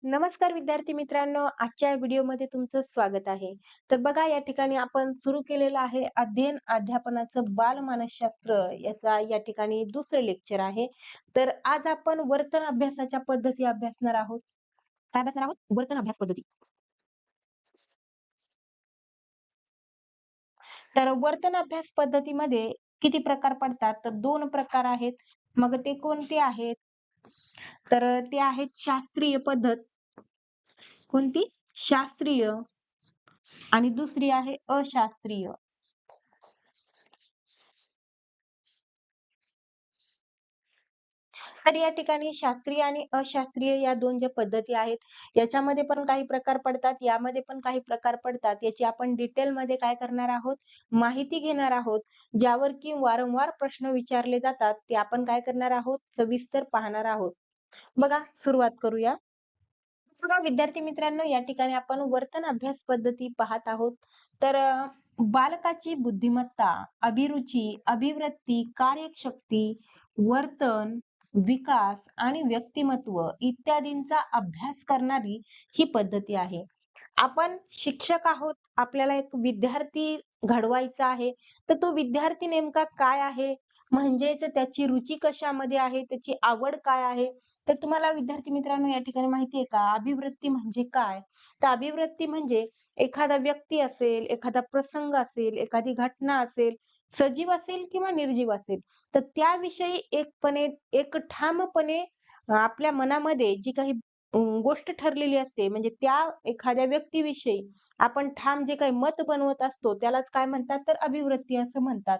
नमस्कार विद्यार्थी मित्रांनो, आजच्या व्हिडिओमध्ये तुमचं स्वागत आहे. तर बघा या ठिकाणी आपण सुरू केलेलं आहे अध्ययन अध्यापनाचं बालमानसशास्त्र याचा या ठिकाणी दुसरं लेक्चर आहे. तर आज आपण वर्तन अभ्यासाच्या पद्धती अभ्यासणार आहोत. काय अभ्यासणार आहोत? वर्तन अभ्यास पद्धती. तर वर्तन अभ्यास पद्धतीमध्ये किती प्रकार पडतात? तर 2 प्रकार आहेत. मग ते कोणते आहेत? तर ते आहेत शास्त्रीय पद्धत. कोणती? शास्त्रीय आणि दुसरी आहे अशास्त्रीय. तर या ठिकाणी शास्त्रीय आणि अशास्त्रीय या 2 ज्या पद्धती आहेत, याच्यामध्ये पण काही प्रकार पडतात, यामध्ये पण काही प्रकार पडतात. याची आपण डिटेलमध्ये काय करणार आहोत, माहिती घेणार आहोत. ज्यावर की वारंवार प्रश्न विचारले जातात, ते आपण काय करणार आहोत, सविस्तर पाहणार आहोत. बघा, सुरुवात करूया. बघा विद्यार्थी मित्रांनो, या ठिकाणी आपण वर्तन अभ्यास पद्धती पाहत आहोत. तर बालकाची बुद्धिमत्ता, अभिरुची, अभिवृत्ती, कार्यशक्ती, वर्तन, विकास आणि व्यक्तिमत्व इत्यादींचा अभ्यास करणारी ही पद्धती आहे. आपण शिक्षक आहोत, आपल्याला एक विद्यार्थी घडवायचा आहे, तर तो विद्यार्थी नेमका काय आहे? म्हणजेच त्याची रुची कशामध्ये आहे? त्याची आवड काय आहे? तर तुम्हाला विद्यार्थी मित्रांनो या ठिकाणी माहिती आहे का, अभिवृत्ती म्हणजे काय? तर अभिवृत्ती म्हणजे एखादा व्यक्ती असेल, एखादा प्रसंग असेल, एखादी घटना असेल, सजीव असेल किंवा निर्जीव असेल, तर त्याविषयी एक ठामपणे आपल्या मनामध्ये जी काही गोष्ट ठरलेली असते, म्हणजे त्या एखाद्या व्यक्तीविषयी आपण ठाम जे काही मत बनवत असतो, त्यालाच काय म्हणतात, तर अभिवृत्ती असं म्हणतात.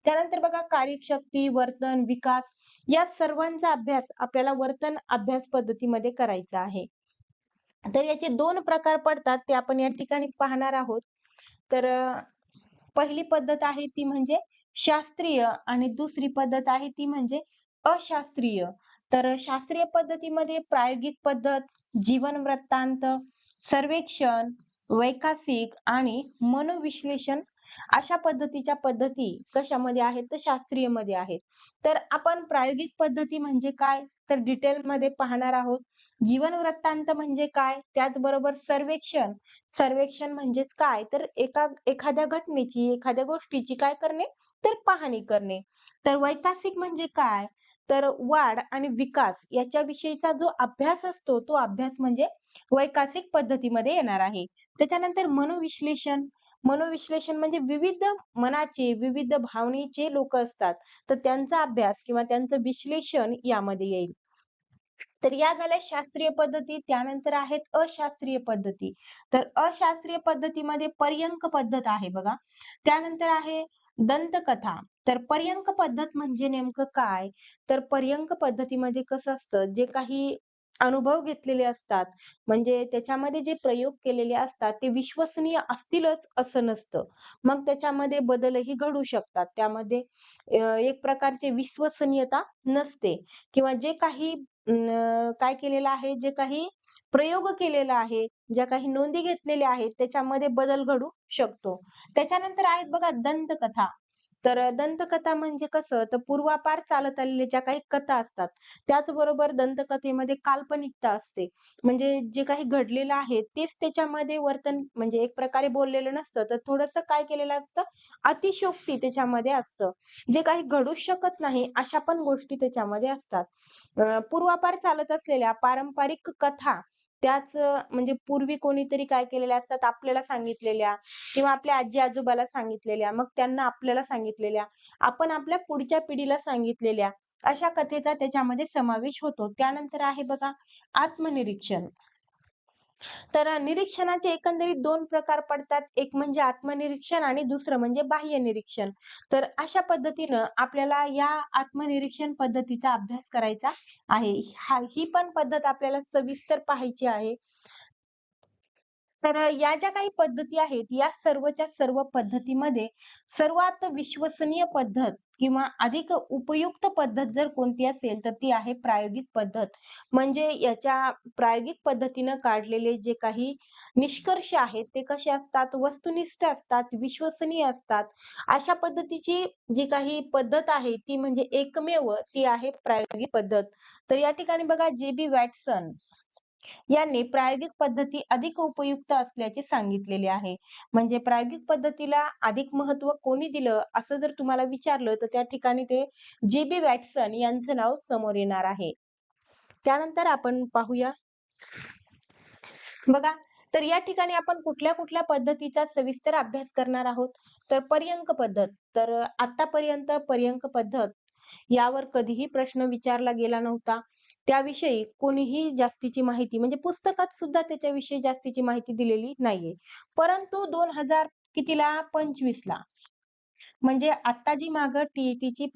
त्यानंतर बघा कार्यशक्ती, वर्तन, विकास या सर्वांचा अभ्यास आपल्याला वर्तन अभ्यास पद्धतीमध्ये करायचा आहे. तर याचे 2 प्रकार पडतात, ते आपण या ठिकाणी पाहणार आहोत. तर पहिली पद्धत आहे ती म्हणजे शास्त्रीय आणि दुसरी पद्धत आहे ती म्हणजे अशास्त्रीय. तर शास्त्रीय पद्धतीमध्ये प्रायोगिक पद्धत, जीवन वृत्तांत, सर्वेक्षण, वैकासिक आणि मनोविश्लेषण अशा पद्धतीच्या पद्धती कशामध्ये आहेत? तर शास्त्रीयमध्ये आहेत. तर आपण प्रायोगिक पद्धती म्हणजे काय? तर डिटेलमध्ये पाहणार आहोत. जीवन वृत्तांत म्हणजे काय? त्याचबरोबर सर्वेक्षण. सर्वेक्षण म्हणजेच काय? तर एखाद्या घटनेची, एखाद्या गोष्टीची काय करणे? तर पाहणी करणे. तर वैचासिक म्हणजे काय? तर वाढ आणि विकास याच्याविषयीचा जो अभ्यास असतो, तो अभ्यास म्हणजे वैकासिक पद्धतीमध्ये येणार आहे. त्याच्यानंतर मनोविश्लेषण. मनोविश्लेषण म्हणजे विविध मनाचे, विविध भावनेचे लोकं असतात. तर त्यांचा अभ्यास किंवा त्यांचं विश्लेषण यामध्ये येईल. तर या झाल्या शास्त्रीय पद्धती. त्यानंतर आहेत अशास्त्रीय पद्धती. तर अशास्त्रीय पद्धतीमध्ये पर्यंक पद्धत आहे बघा. त्यानंतर आहे दंतकथा. तर पर्यंक पद्धत म्हणजे नेमकं काय? तर पर्यंक पद्धतीमध्ये कसं असतं, जे काही अनुभव घेतलेले असतात, म्हणजे त्याच्यामध्ये जे प्रयोग केलेले असतात, ते विश्वसनीय असतीलच असं नसतं. मग त्याच्यामध्ये बदलही घडू शकतात. त्यामध्ये एक प्रकारची विश्वसनीयता नसते किंवा जे काही काय केलेलं आहे, जे काही प्रयोग केलेला आहे, ज्या काही नोंदी घेतलेल्या आहेत, त्याच्यामध्ये बदल घडू शकतो. त्याच्यानंतर आहेत बघा दंतकथा. तर दंतकथा म्हणजे कसं, तर पूर्वापार चालत आलेल्या ज्या काही कथा असतात, त्याचबरोबर दंतकथेमध्ये काल्पनिकता असते. म्हणजे जे काही घडलेलं आहे, तेच त्याच्यामध्ये वर्तन म्हणजे एक प्रकारे बोललेलं नसतं, तर थोडंसं काय केलेलं असतं, अतिशयोक्ती त्याच्यामध्ये असतं. जे काही घडूच शकत नाही, अशा पण गोष्टी त्याच्यामध्ये असतात. पूर्वापार चालत असलेल्या पारंपरिक कथा त्याच म्हणजे पूर्वी कोणीतरी काय केलेल्या असतात आपल्याला सांगितलेल्या किंवा आपल्या आजी-आजोबाला सांगितलेल्या, मग त्यांना आपल्याला सांगितलेल्या, आपण आपल्या पुढच्या पिढीला सांगितलेल्या, अशा कथेचा त्याच्यामध्ये समावेश होतो. त्यानंतर आहे बघा आत्मनिरीक्षण. तर निरीक्षणाचे एकंदरीत 2 प्रकार पडतात. एक म्हणजे आत्मनिरीक्षण आणि दुसरं म्हणजे बाह्य निरीक्षण. तर अशा पद्धतीनं आपल्याला या आत्मनिरीक्षण पद्धतीचा अभ्यास करायचा आहे. ही पण पद्धत आपल्याला सविस्तर पाहायची आहे. तर या ज्या काही पद्धती आहेत, या सर्वच्या सर्व पद्धतीमध्ये सर्वात विश्वसनीय पद्धत किंवा अधिक उपयुक्त पद्धत जर कोणती असेल, तर ती आहे प्रायोगिक पद्धत. म्हणजे याच्या प्रायोगिक पद्धतीनं काढलेले जे काही निष्कर्ष आहेत, ते कसे असतात? वस्तुनिष्ठ असतात, विश्वसनीय असतात. अशा पद्धतीची जी काही पद्धत आहे, ती म्हणजे एकमेव ती आहे प्रायोगिक पद्धत. तर या ठिकाणी बघा जे.बी. वॅटसन यांनी प्रायोगिक पद्धती अधिक उपयुक्त असल्याचे सांगितलेले आहे. म्हणजे प्रायोगिक पद्धतीला अधिक महत्त्व कोणी दिलं असं जर तुम्हाला विचारलं तर त्या ठिकाणी ते जी.बी. वॅटसन यांचं नाव समोर येणार आहे. त्यानंतर आपण पाहूया बघा, तर या ठिकाणी आपण कुठल्या-कुठल्या पद्धतीचा सविस्तर अभ्यास करणार आहोत. तर पर्यंक पद्धत. तर आतापर्यंत पर्यंक पद्धत यावर कधीही प्रश्न विचारला गेला नव्हता. त्याविषयी कोणीही जास्तीची माहिती म्हणजे पुस्तकात सुद्धा त्याच्याविषयी जास्तीची माहिती दिलेली नाहीये. परंतु 2000 कितीला 25 ला म्हणजे आता जी मागं टी-ई-टीची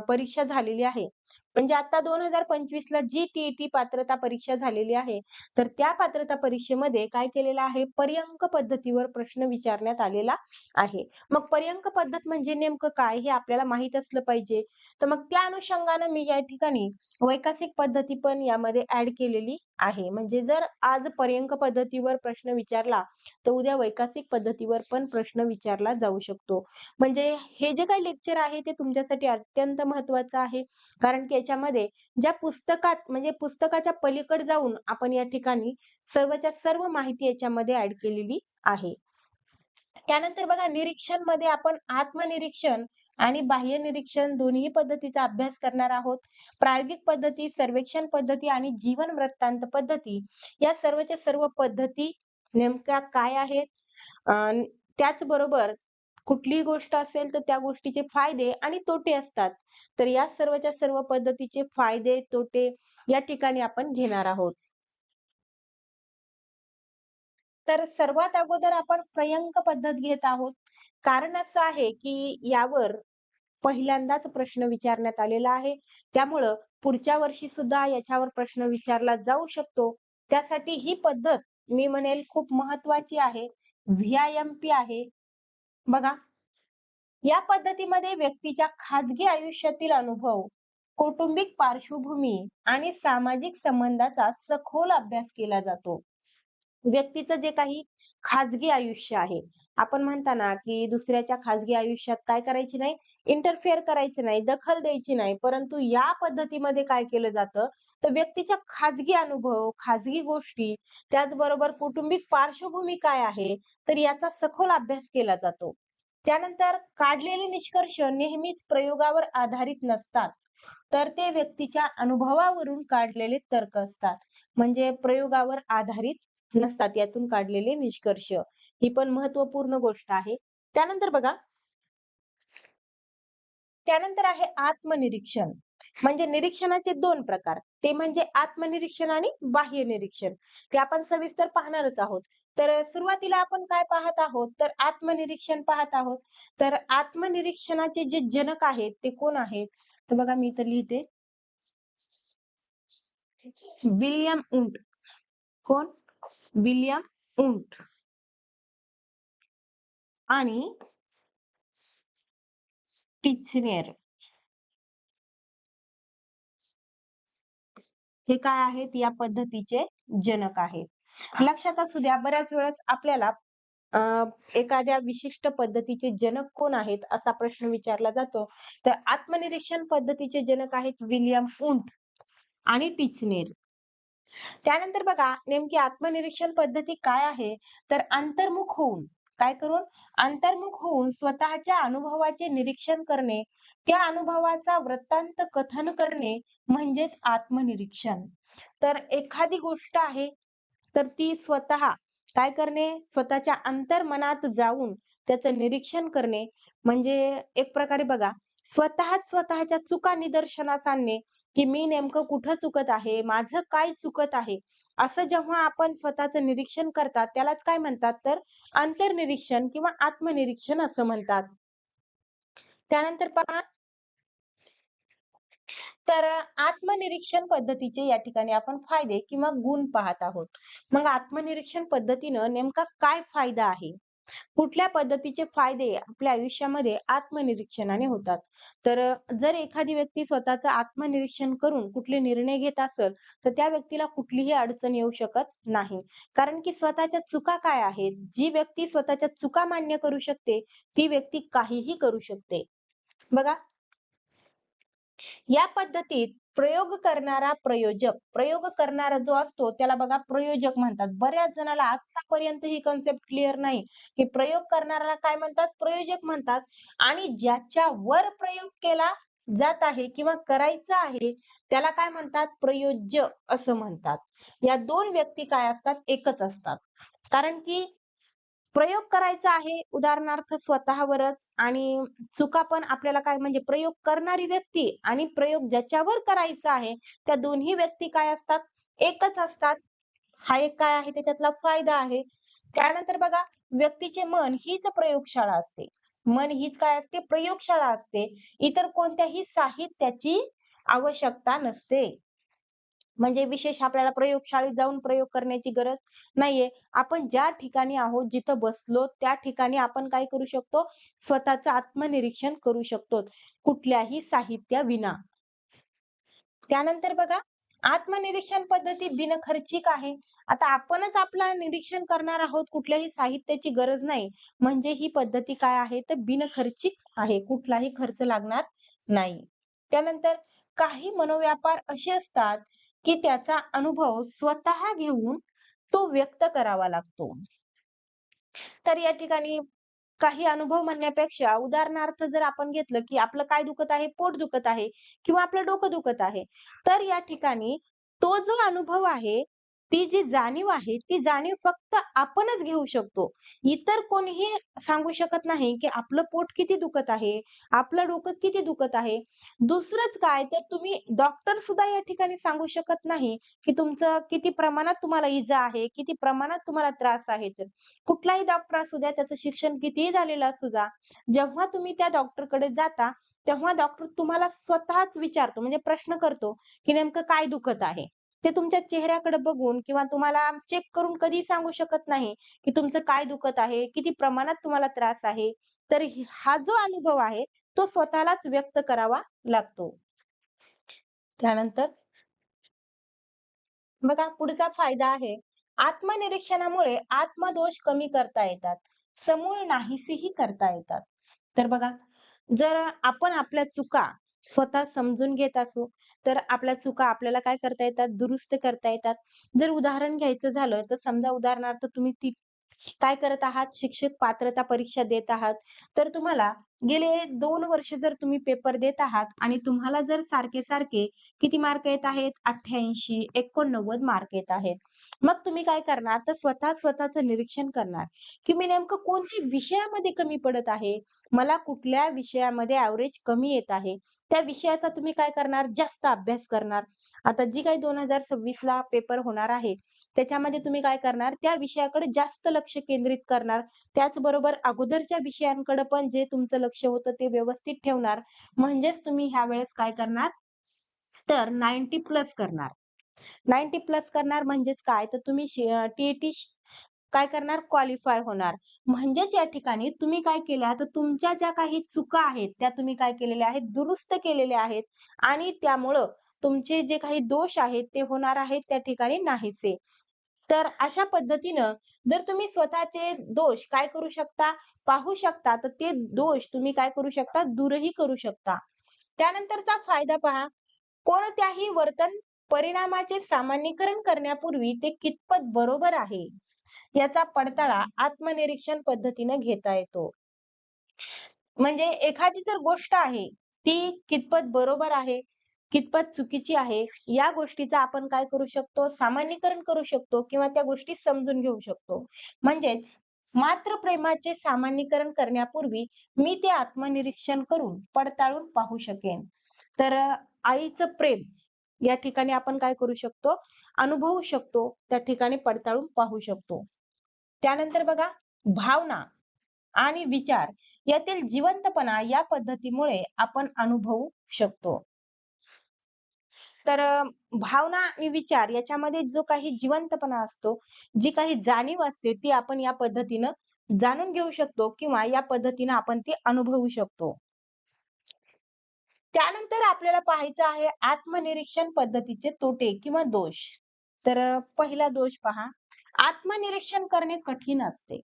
परीक्षा झालेली आहे. म्हणजे आता 2025 ला जी टी-ई-टी पात्रता परीक्षा झालेली आहे, तर त्या पात्रता परीक्षेमध्ये काय केलेलं आहे, पर्यंक पद्धतीवर प्रश्न विचारण्यात आलेला आहे. मग पर्यंक पद्धत म्हणजे नेमकं काय हे आपल्याला माहीत असलं पाहिजे. तर मग त्या अनुषंगानं मी या ठिकाणी वैकसिक पद्धती पण यामध्ये ॲड केलेली आहे. म्हणजे जर आज पर्यंक पद्धतीवर प्रश्न विचारला, तर उद्या वैकसिक पद्धतीवर पण प्रश्न विचारला जाऊ शकतो. म्हणजे हे जे काही लेक्चर आहे ते तुमच्यासाठी अत्यंत महत्त्वाचं आहे. कारण की याच्यामध्ये ज्या पुस्तकात म्हणजे पुस्तकाच्या पलीकडे जाऊन आपण या ठिकाणी सर्वच्या सर्व माहिती याच्यामध्ये ॲड केलेली आहे. त्यानंतर बघा निरीक्षणमध्ये आपण आत्मनिरीक्षण आणि बाह्य निरीक्षण दोन्ही पद्धतीचा अभ्यास करणार आहोत. प्रायोगिक पद्धती, सर्वेक्षण पद्धती आणि जीवन वृत्तांत पद्धती या सर्वच्या सर्व पद्धती नेमक्या काय आहेत? अ, त्याचबरोबर कुठलीही गोष्ट असेल तर त्या गोष्टीचे फायदे आणि तोटे असतात. तर या सर्वच्या सर्व पद्धतीचे फायदे, तोटे या ठिकाणी आपण घेणार आहोत. तर सर्वात अगोदर आपण पर्यंक पद्धत घेत आहोत. कारण असं आहे, की यावर पहिल्यांदाच प्रश्न विचारण्यात आलेला आहे. त्यामुळं पुढच्या वर्षी सुद्धा याच्यावर प्रश्न विचारला जाऊ शकतो. त्यासाठी ही पद्धत मी म्हणेल खूप महत्त्वाची आहे. व्ही-आय-एम-पी आहे. बघा, या पद्धतीमध्ये व्यक्तीच्या खाजगी आयुष्यातील अनुभव, कौटुंबिक पार्श्वभूमी आणि सामाजिक संबंधाचा सखोल अभ्यास केला जातो. व्यक्तीचं जे काही खाजगी आयुष्य आहे. आपण म्हणता ना, की दुसऱ्याच्या खाजगी आयुष्यात काय करायची नाही, इंटरफेअर करायचं नाही, दखल द्यायची नाही. परंतु या पद्धतीमध्ये काय केलं जातं, तर व्यक्तीच्या खाजगी अनुभव, खाजगी गोष्टी, त्याचबरोबर कौटुंबिक पार्श्वभूमी काय आहे, तर याचा सखोल अभ्यास केला जातो. त्यानंतर काढलेले निष्कर्ष नेहमीच प्रयोगावर आधारित नसतात. तर ते व्यक्तीच्या अनुभवावरून काढलेले तर्क असतात. म्हणजे प्रयोगावर आधारित नसतात यातून काढलेले निष्कर्ष. ही पण महत्त्वपूर्ण गोष्ट आहे. त्यानंतर बघा, त्यानंतर आहे आत्मनिरीक्षण. म्हणजे निरीक्षणाचे 2 प्रकार. ते म्हणजे आत्मनिरीक्षण आणि बाह्य निरीक्षण. ते आपण सविस्तर पाहणारच आहोत. तर सुरुवातीला आपण काय पाहत आहोत, तर आत्मनिरीक्षण पाहत आहोत. तर आत्मनिरीक्षणाचे जे जनक आहेत, ते कोण आहेत? तर बघा मी इथं लिहिते. William Wundt. कोण? विल्यम वुंट आणि टिचनेर. हे काय आहेत? या पद्धतीचे जनक आहेत. लक्षात असू द्या, बऱ्याच वेळेस आपल्याला अ, एखाद्या विशिष्ट पद्धतीचे जनक कोण आहेत? असा प्रश्न विचारला जातो. तर आत्मनिरीक्षण पद्धतीचे जनक आहेत विल्यम वुंट आणि टिचनेर. त्यानंतर बघा, नेमकी आत्मनिरीक्षण पद्धती काय आहे? तर अंतर्मुख होऊन, काय करून? अंतर्मुख होऊन स्वतःच्या अनुभवाचे निरीक्षण करणे, त्या अनुभवाचा वृत्तांत कथन करणे म्हणजेच आत्मनिरीक्षण. तर एखादी गोष्ट आहे, तर ती स्वतः काय करणे? स्वतःच्या अंतर्मनात जाऊन त्याचं निरीक्षण करणे, म्हणजे एक प्रकारे बघा, स्वतःच स्वतःच्या चुका निदर्शनास आणणे, की मी नेमकं कुठं चुकत आहे? माझं काय चुकत आहे? असं जेव्हा आपण स्वतःचं निरीक्षण करतात, त्यालाच काय म्हणतात? तर अंतर्निरीक्षण किंवा आत्मनिरीक्षण असं म्हणतात. त्यानंतर पहा, तर आत्मनिरीक्षण पद्धतीचे या ठिकाणी आपण फायदे किंवा गुण पाहत आहोत. मग आत्मनिरीक्षण पद्धतीनं नेमका काय फायदा आहे? कुठल्या पद्धतीचे फायदे आपल्या आयुष्यामध्ये आत्मनिरीक्षणाने होतात? तर जर एखादी व्यक्ती स्वतःचं आत्मनिरीक्षण करून कुठले निर्णय घेत असेल, तर त्या व्यक्तीला कुठलीही अडचण येऊ शकत नाही. कारण की स्वतःच्या चुका काय आहेत? जी व्यक्ती स्वतःच्या चुका मान्य करू शकते, ती व्यक्ती काहीही करू शकते. बघा, या पद्धतीत प्रयोग करणारा प्रयोजक, प्रयोग करणारा जो असतो त्याला बघा प्रयोजक म्हणतात. बऱ्याच जणाला आतापर्यंत ही कन्सेप्ट क्लिअर नाही, की प्रयोग करणाऱ्याला काय म्हणतात? प्रयोजक म्हणतात आणि ज्याच्यावर प्रयोग केला जात आहे किंवा करायचा आहे, त्याला काय म्हणतात? प्रयोज्य असं म्हणतात. या 2 व्यक्ती काय असतात? एकच असतात. कारण की प्रयोग करायचा आहे, उदाहरणार्थ स्वतःवरच आणि चुका पण आपल्याला काय म्हणजे प्रयोग करणारी व्यक्ती आणि प्रयोग ज्याच्यावर करायचा आहे, त्या दोन्ही व्यक्ती काय असतात? एकच असतात. हा एक काय आहे त्याच्यातला फायदा आहे. त्यानंतर बघा, व्यक्तीचे मन हीच प्रयोगशाळा असते. मन हीच काय असते? प्रयोगशाळा असते. इतर कोणत्याही साहित्याची आवश्यकता नसते. म्हणजे विशेष आपल्याला प्रयोगशाळेत जाऊन प्रयोग करण्याची गरज नाहीये. आपण ज्या ठिकाणी आहोत, जिथं बसलो, त्या ठिकाणी आपण काय करू शकतो? स्वतःचं आत्मनिरीक्षण करू शकतो, कुठल्याही साहित्याविना. त्यानंतर बघा, आत्मनिरीक्षण पद्धती बिनखर्चिक आहे. आता आपणच आपलं निरीक्षण करणार आहोत, कुठल्याही साहित्याची गरज नाही. म्हणजे ही पद्धती काय आहे? तर बिनखर्चिक आहे. कुठलाही खर्च लागणार नाही. त्यानंतर काही मनोव्यापार असे असतात, की त्याचा अनुभव स्वतः घेऊन तो व्यक्त करावा लागतो. तर या ठिकाणी काही अनुभव म्हणण्यापेक्षा उदाहरणार्थ जर आपण घेतलं, की आपलं काय दुखत आहे? पोट दुखत आहे किंवा आपलं डोकं दुखत आहे. तर या ठिकाणी तो जो अनुभव आहे, ती जी जाणीव आहे, ती जाणीव फक्त आपणच घेऊ शकतो. इतर कोणीही सांगू शकत नाही, की आपलं पोट किती दुखत आहे, आपलं डोकं किती दुखत आहे. दुसरंच काय तर तुम्ही डॉक्टर सुद्धा या ठिकाणी सांगू शकत नाही, की तुमचं किती प्रमाणात तुम्हाला इजा आहे, किती प्रमाणात तुम्हाला त्रास आहे तर. कुठलाही डॉक्टर असू द्या, त्याचं शिक्षण कितीही झालेलं असू द्या, जेव्हा तुम्ही त्या डॉक्टरकडे जाता, तेव्हा डॉक्टर तुम्हाला स्वतःच विचारतो, म्हणजे प्रश्न करतो, की नेमकं काय दुखत आहे? ते तुमच्या चेहऱ्याकडे बघून किंवा तुम्हाला चेक करून कधीही सांगू शकत नाही, की तुमचं काय दुखत आहे, किती प्रमाणात तुम्हाला त्रास आहे. तर हा जो अनुभव आहे, तो स्वतःलाच व्यक्त करावा लागतो. त्यानंतर बघा पुढचा फायदा आहे, आत्मनिरीक्षणामुळे आत्मदोष कमी करता येतात. समूळ नाहीसेही करता येतात. तर बघा, जर आपण आपल्या चुका स्वतः समजून घेत असू, तर आपल्या चुका आपल्याला काय करता येतात? दुरुस्त करता येतात. जर उदाहरण घ्यायचं झालं, तर समजा उदाहरणार्थ तुम्ही काय करत आहात? शिक्षक पात्रता परीक्षा देत आहात. तर तुम्हाला गेले 2 वर्ष जर तुम्ही पेपर देत आहात आणि तुम्हाला जर सारखे-सारखे किती मार्क येत आहेत? 88, 89 मार्क येत आहेत. मग तुम्ही काय करणार? तर स्वतः स्वतःचं निरीक्षण करणार, की मी नेमकं कोणत्या विषयामध्ये कमी पडत आहे? मला कुठल्या विषयामध्ये एव्हरेज कमी येत आहे? त्या विषयाचा तुम्ही काय करणार? जास्त अभ्यास करणार. आता जी काही 2026 ला पेपर होणार आहे, त्याच्यामध्ये तुम्ही काय करणार? त्या विषयाकडे जास्त लक्ष केंद्रित करणार. त्याचबरोबर अगोदरच्या विषयांकडे पण जे तुमचं लक्ष होतं ते व्यवस्थित ठेवणार. म्हणजेच तुम्ही ह्या वेळेस काय करणार? तर 90 प्लस करणार. 90 प्लस करणार म्हणजेच काय? तर तुम्ही टी-ई-टी काय करणार? क्वालिफाय होणार. म्हणजेच या ठिकाणी तुम्ही काय केल्या, तर तुमच्या ज्या काही चुका आहेत, त्या तुम्ही काय केलेल्या आहेत? दुरुस्त केलेल्या आहेत आणि त्यामुळं तुमचे जे काही दोष आहेत, ते होणार आहेत त्या ठिकाणी नाहीसे. तर अशा पद्धतीनं जर तुम्ही स्वतःचे दोष काय करू शकता? पाहू शकता, तर ते दोष तुम्ही काय करू शकता? दूरही करू शकता. त्यानंतरचा फायदा पहा, कोणत्याही वर्तन परिणामाचे सामान्यीकरण करण्यापूर्वी ते कितपत बरोबर आहे, याचा पडताळा आत्मनिरीक्षण पद्धतीने घेता येतो. म्हणजे एखादी जर गोष्ट आहे, ती कितपत बरोबर आहे, कितपत चुकीची आहे, या गोष्टीचा आपण काय करू शकतो? सामान्यीकरण करू शकतो किंवा त्या गोष्टी समजून घेऊ शकतो. म्हणजेच मात्र प्रेमाचे सामान्यीकरण करण्यापूर्वी मी ते आत्मनिरीक्षण करून पडताळून पाहू शकेन. तर आईचं प्रेम या ठिकाणी आपण काय करू शकतो? अनुभवू शकतो. त्या ठिकाणी पडताळून पाहू शकतो. त्यानंतर बघा, भावना आणि विचार यातील जिवंतपणा या पद्धतीमुळे आपण अनुभवू शकतो. तर भावना आणि विचार याच्यामध्ये जो काही जिवंतपणा असतो, जी काही जाणीव असते ती आपण या पद्धतीनं जाणून घेऊ शकतो किंवा या पद्धतीनं आपण ती अनुभवू शकतो. त्यानंतर आपल्याला पाहायचं आहे आत्मनिरीक्षण पद्धतीचे तोटे किंवा दोष. तर पहिला दोष पहा, आत्मनिरीक्षण करणे कठीण असते.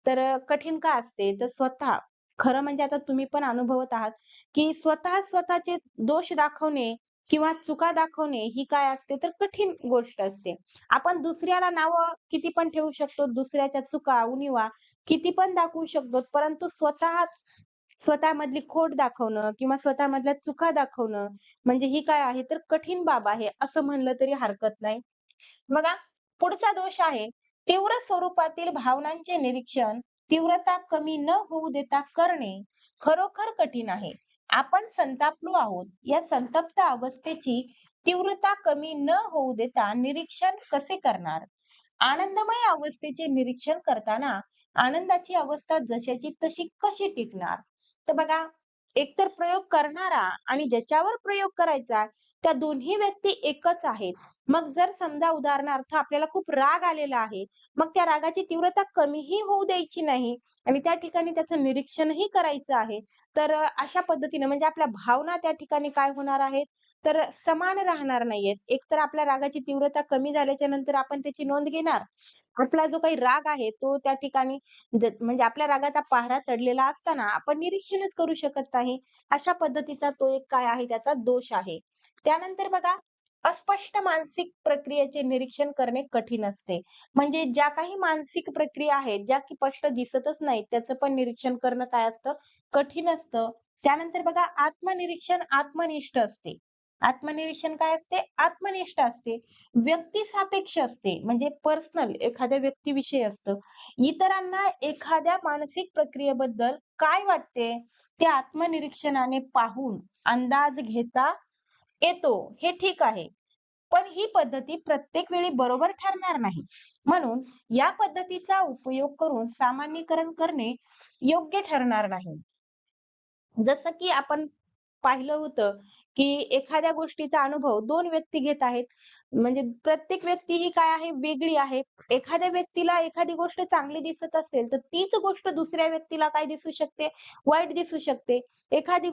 तर कठीण का असते? तर स्वतः खरं म्हणजे आता तुम्ही पण अनुभवत आहात, की स्वतः स्वतःचे दोष दाखवणे किंवा चुका दाखवणे ही काय असते तर कठीण गोष्ट असते. आपण दुसऱ्याला नावं किती पण ठेवू शकतो, दुसऱ्याच्या चुका, उणिवा किती पण दाखवू शकतो. परंतु स्वतःमधली खोट दाखवणं किंवा स्वतःमधल्या चुका दाखवणं म्हणजे ही काय आहे तर कठीण बाब आहे, असं म्हणलं तरी हरकत नाही. बघा, पुढचा दोष आहे, तीव्र स्वरूपातील भावनांचे निरीक्षण तीव्रता कमी न होऊ देता करणे खरोखर कठीण आहे. आपण संतापलो आहोत. या संतप्त अवस्थेची तीव्रता कमी न होऊ देता निरीक्षण कसे करणार? आनंदमय अवस्थेचे निरीक्षण करताना आनंदाची अवस्था जशाची तशी कशी टिकणार? तर बघा, एकतर प्रयोग करणारा आणि ज्याच्यावर प्रयोग करायचा त्या दोन्ही व्यक्ती एकच आहेत. मग जर समजा उदाहरणार्थ आपल्याला खूप राग आलेला आहे, मग त्या रागाची तीव्रता कमीही होऊ द्यायची नाही आणि त्या ठिकाणी त्याचं निरीक्षणही करायचं आहे. तर अशा पद्धतीने म्हणजे आपल्या भावना त्या ठिकाणी काय होणार आहेत, तर समान राहणार नाहीयेत. एकतर आपल्या रागाची तीव्रता कमी झाल्याच्या नंतर आपण त्याची नोंद घेणार. आपला जो काही राग आहे तो त्या ठिकाणी म्हणजे आपल्या रागाचा पहारा चढलेला असताना आपण निरीक्षणच करू शकत नाही. अशा पद्धतीचा तो एक काय आहे त्याचा दोष आहे. त्यानंतर बघा, अस्पष्ट मानसिक प्रक्रियेचे निरीक्षण करणे कठीण असते. म्हणजे ज्या काही मानसिक प्रक्रिया आहेत, ज्या की स्पष्ट दिसतच नाहीत, त्याचं पण निरीक्षण करणं काय असतं, कठीण असतं. त्यानंतर बघा, आत्मनिरीक्षण आत्मनिष्ठ असते. आत्मनिरीक्षण काय असते? आत्मनिष्ठ असते. व्यक्तिसापेक्ष असते. म्हणजे पर्सनल एखाद्या व्यक्तीविषयी असतं. इतरांना एखाद्या मानसिक प्रक्रियेबद्दल काय वाटते, ते आत्मनिरीक्षणाने पाहून अंदाज घेता येतो, हे ठीक आहे. पण ही पद्धती प्रत्येक वेळी बरोबर ठरणार नाही. म्हणून या पद्धतीचा उपयोग करून सामान्यीकरण करणे योग्य ठरणार नाही. जसं की आपण पाहिलं होतं, की एखाद्या गोष्टीचा अनुभव 2 व्यक्ती घेत आहेत. म्हणजे प्रत्येक व्यक्ती ही काय आहे, वेगळी आहे. एखाद्या व्यक्तीला एखादी गोष्ट चांगली दिसत असेल, तर तीच गोष्ट दुसऱ्या व्यक्तीला काय दिसू शकते, वाईट दिसू शकते. एखादी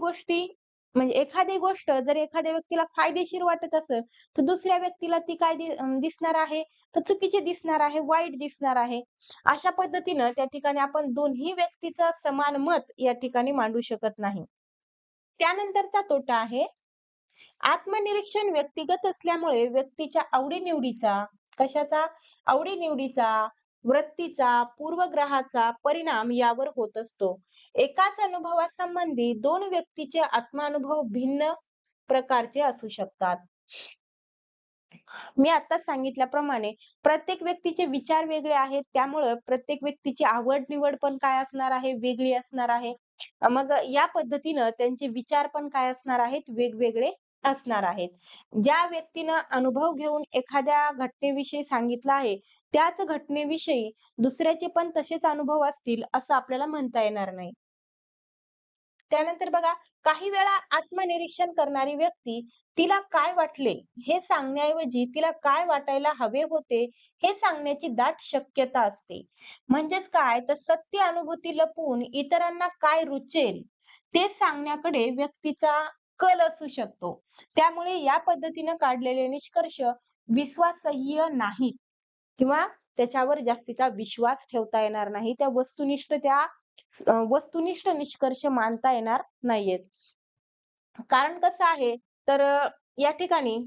गोष्ट जर एखाद्या व्यक्तीला फायदेशीर वाटत असेल, तर दुसऱ्या व्यक्तीला ती काय दिसणार आहे, तर चुकीची दिसणार आहे, वाईट दिसणार आहे. अशा पद्धतीनं त्या ठिकाणी आपण दोन्ही व्यक्तीचं समान मत या ठिकाणी मांडू शकत नाही. त्यानंतरचा तोटा आहे, आत्मनिरीक्षण व्यक्तिगत असल्यामुळे व्यक्तीच्या कशाचा? आवडी-निवडीचा, वृत्तीचा, पूर्वग्रहाचा परिणाम यावर होत असतो. एकाच अनुभवासंबंधी 2 व्यक्तीचे आत्मानुभव भिन्न प्रकारचे असू शकतात. मी आत्ताच सांगितल्याप्रमाणे प्रत्येक व्यक्तीचे विचार वेगळे आहेत. त्यामुळं प्रत्येक व्यक्तीची आवड-निवड पण काय असणार आहे, वेगळी असणार आहे. मग या पद्धतीनं त्यांचे विचार पण काय असणार आहेत, वेगवेगळे असणार आहेत. ज्या व्यक्तीनं अनुभव घेऊन एखाद्या घटनेविषयी सांगितलं आहे, त्याच घटनेविषयी दुसऱ्याचे पण तसेच अनुभव असतील, असं आपल्याला म्हणता येणार नाही. त्यानंतर बघा, काही वेळा आत्मनिरीक्षण करणारी व्यक्ती तिला काय वाटले हे सांगण्याऐवजी तिला काय वाटायला हवे होते हे सांगण्याची दाट शक्यता असते. म्हणजेच काय तर सत्य अनुभूती लपवून इतरांना काय रुचेल ते सांगण्याकडे व्यक्तीचा कल असू शकतो. त्यामुळे या पद्धतीने काढलेले निष्कर्ष विश्वासार्ह नाहीत किंवा त्याच्यावर जास्तीचा विश्वास ठेवता येणार नाही. वस्तुनिष्ठ निष्कर्ष मानता येणार नाहीयेत. कारण कसं आहे, तर या ठिकाणी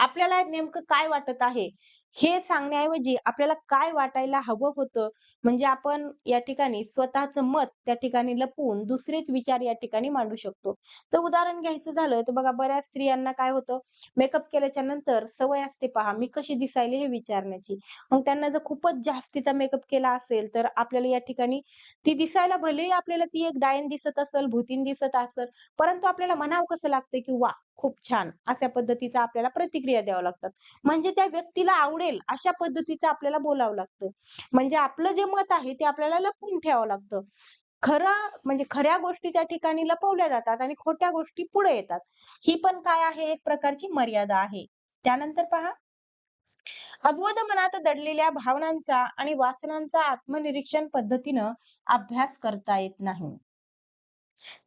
आपल्याला नेमकं काय वाटत आहे, हे सांगण्याऐवजी आपल्याला काय वाटायला हवं होतं, म्हणजे आपण या ठिकाणी स्वतःचं मत त्या ठिकाणी लपवून दुसरेच विचार या ठिकाणी मांडू शकतो. तर उदाहरण घ्यायचं झालं, तर बघा बऱ्याच स्त्रियांना काय होतं, मेकअप केल्याच्या नंतर सवय असते पहा, मी कशी दिसायले हे विचारण्याची. मग त्यांना जर खूपच जास्तीचा मेकअप केला असेल, तर आपल्याला या ठिकाणी ती दिसायला भलेही आपल्याला ती एक डायन दिसत असेल, भुतीन दिसत असेल, परंतु आपल्याला म्हणावं कसं लागतं, की वाह! खूप छान. अशा पद्धतीचा आपल्याला प्रतिक्रिया द्याव्या लागतात. म्हणजे त्या व्यक्तीला आवडेल अशा पद्धतीचं आपल्याला बोलावं लागतं. म्हणजे आपलं जे मत आहे ते आपल्याला लपवून ठेवावं लागतं. म्हणजे खऱ्या गोष्टी त्या ठिकाणी लपवल्या जातात आणि खोट्या गोष्टी पुढे येतात. ही पण काय आहे एक प्रकारची मर्यादा आहे. त्यानंतर पहा, अबोध मनात दडलेल्या भावनांचा आणि वासनांचा आत्मनिरीक्षण पद्धतीनं अभ्यास करता येत नाही.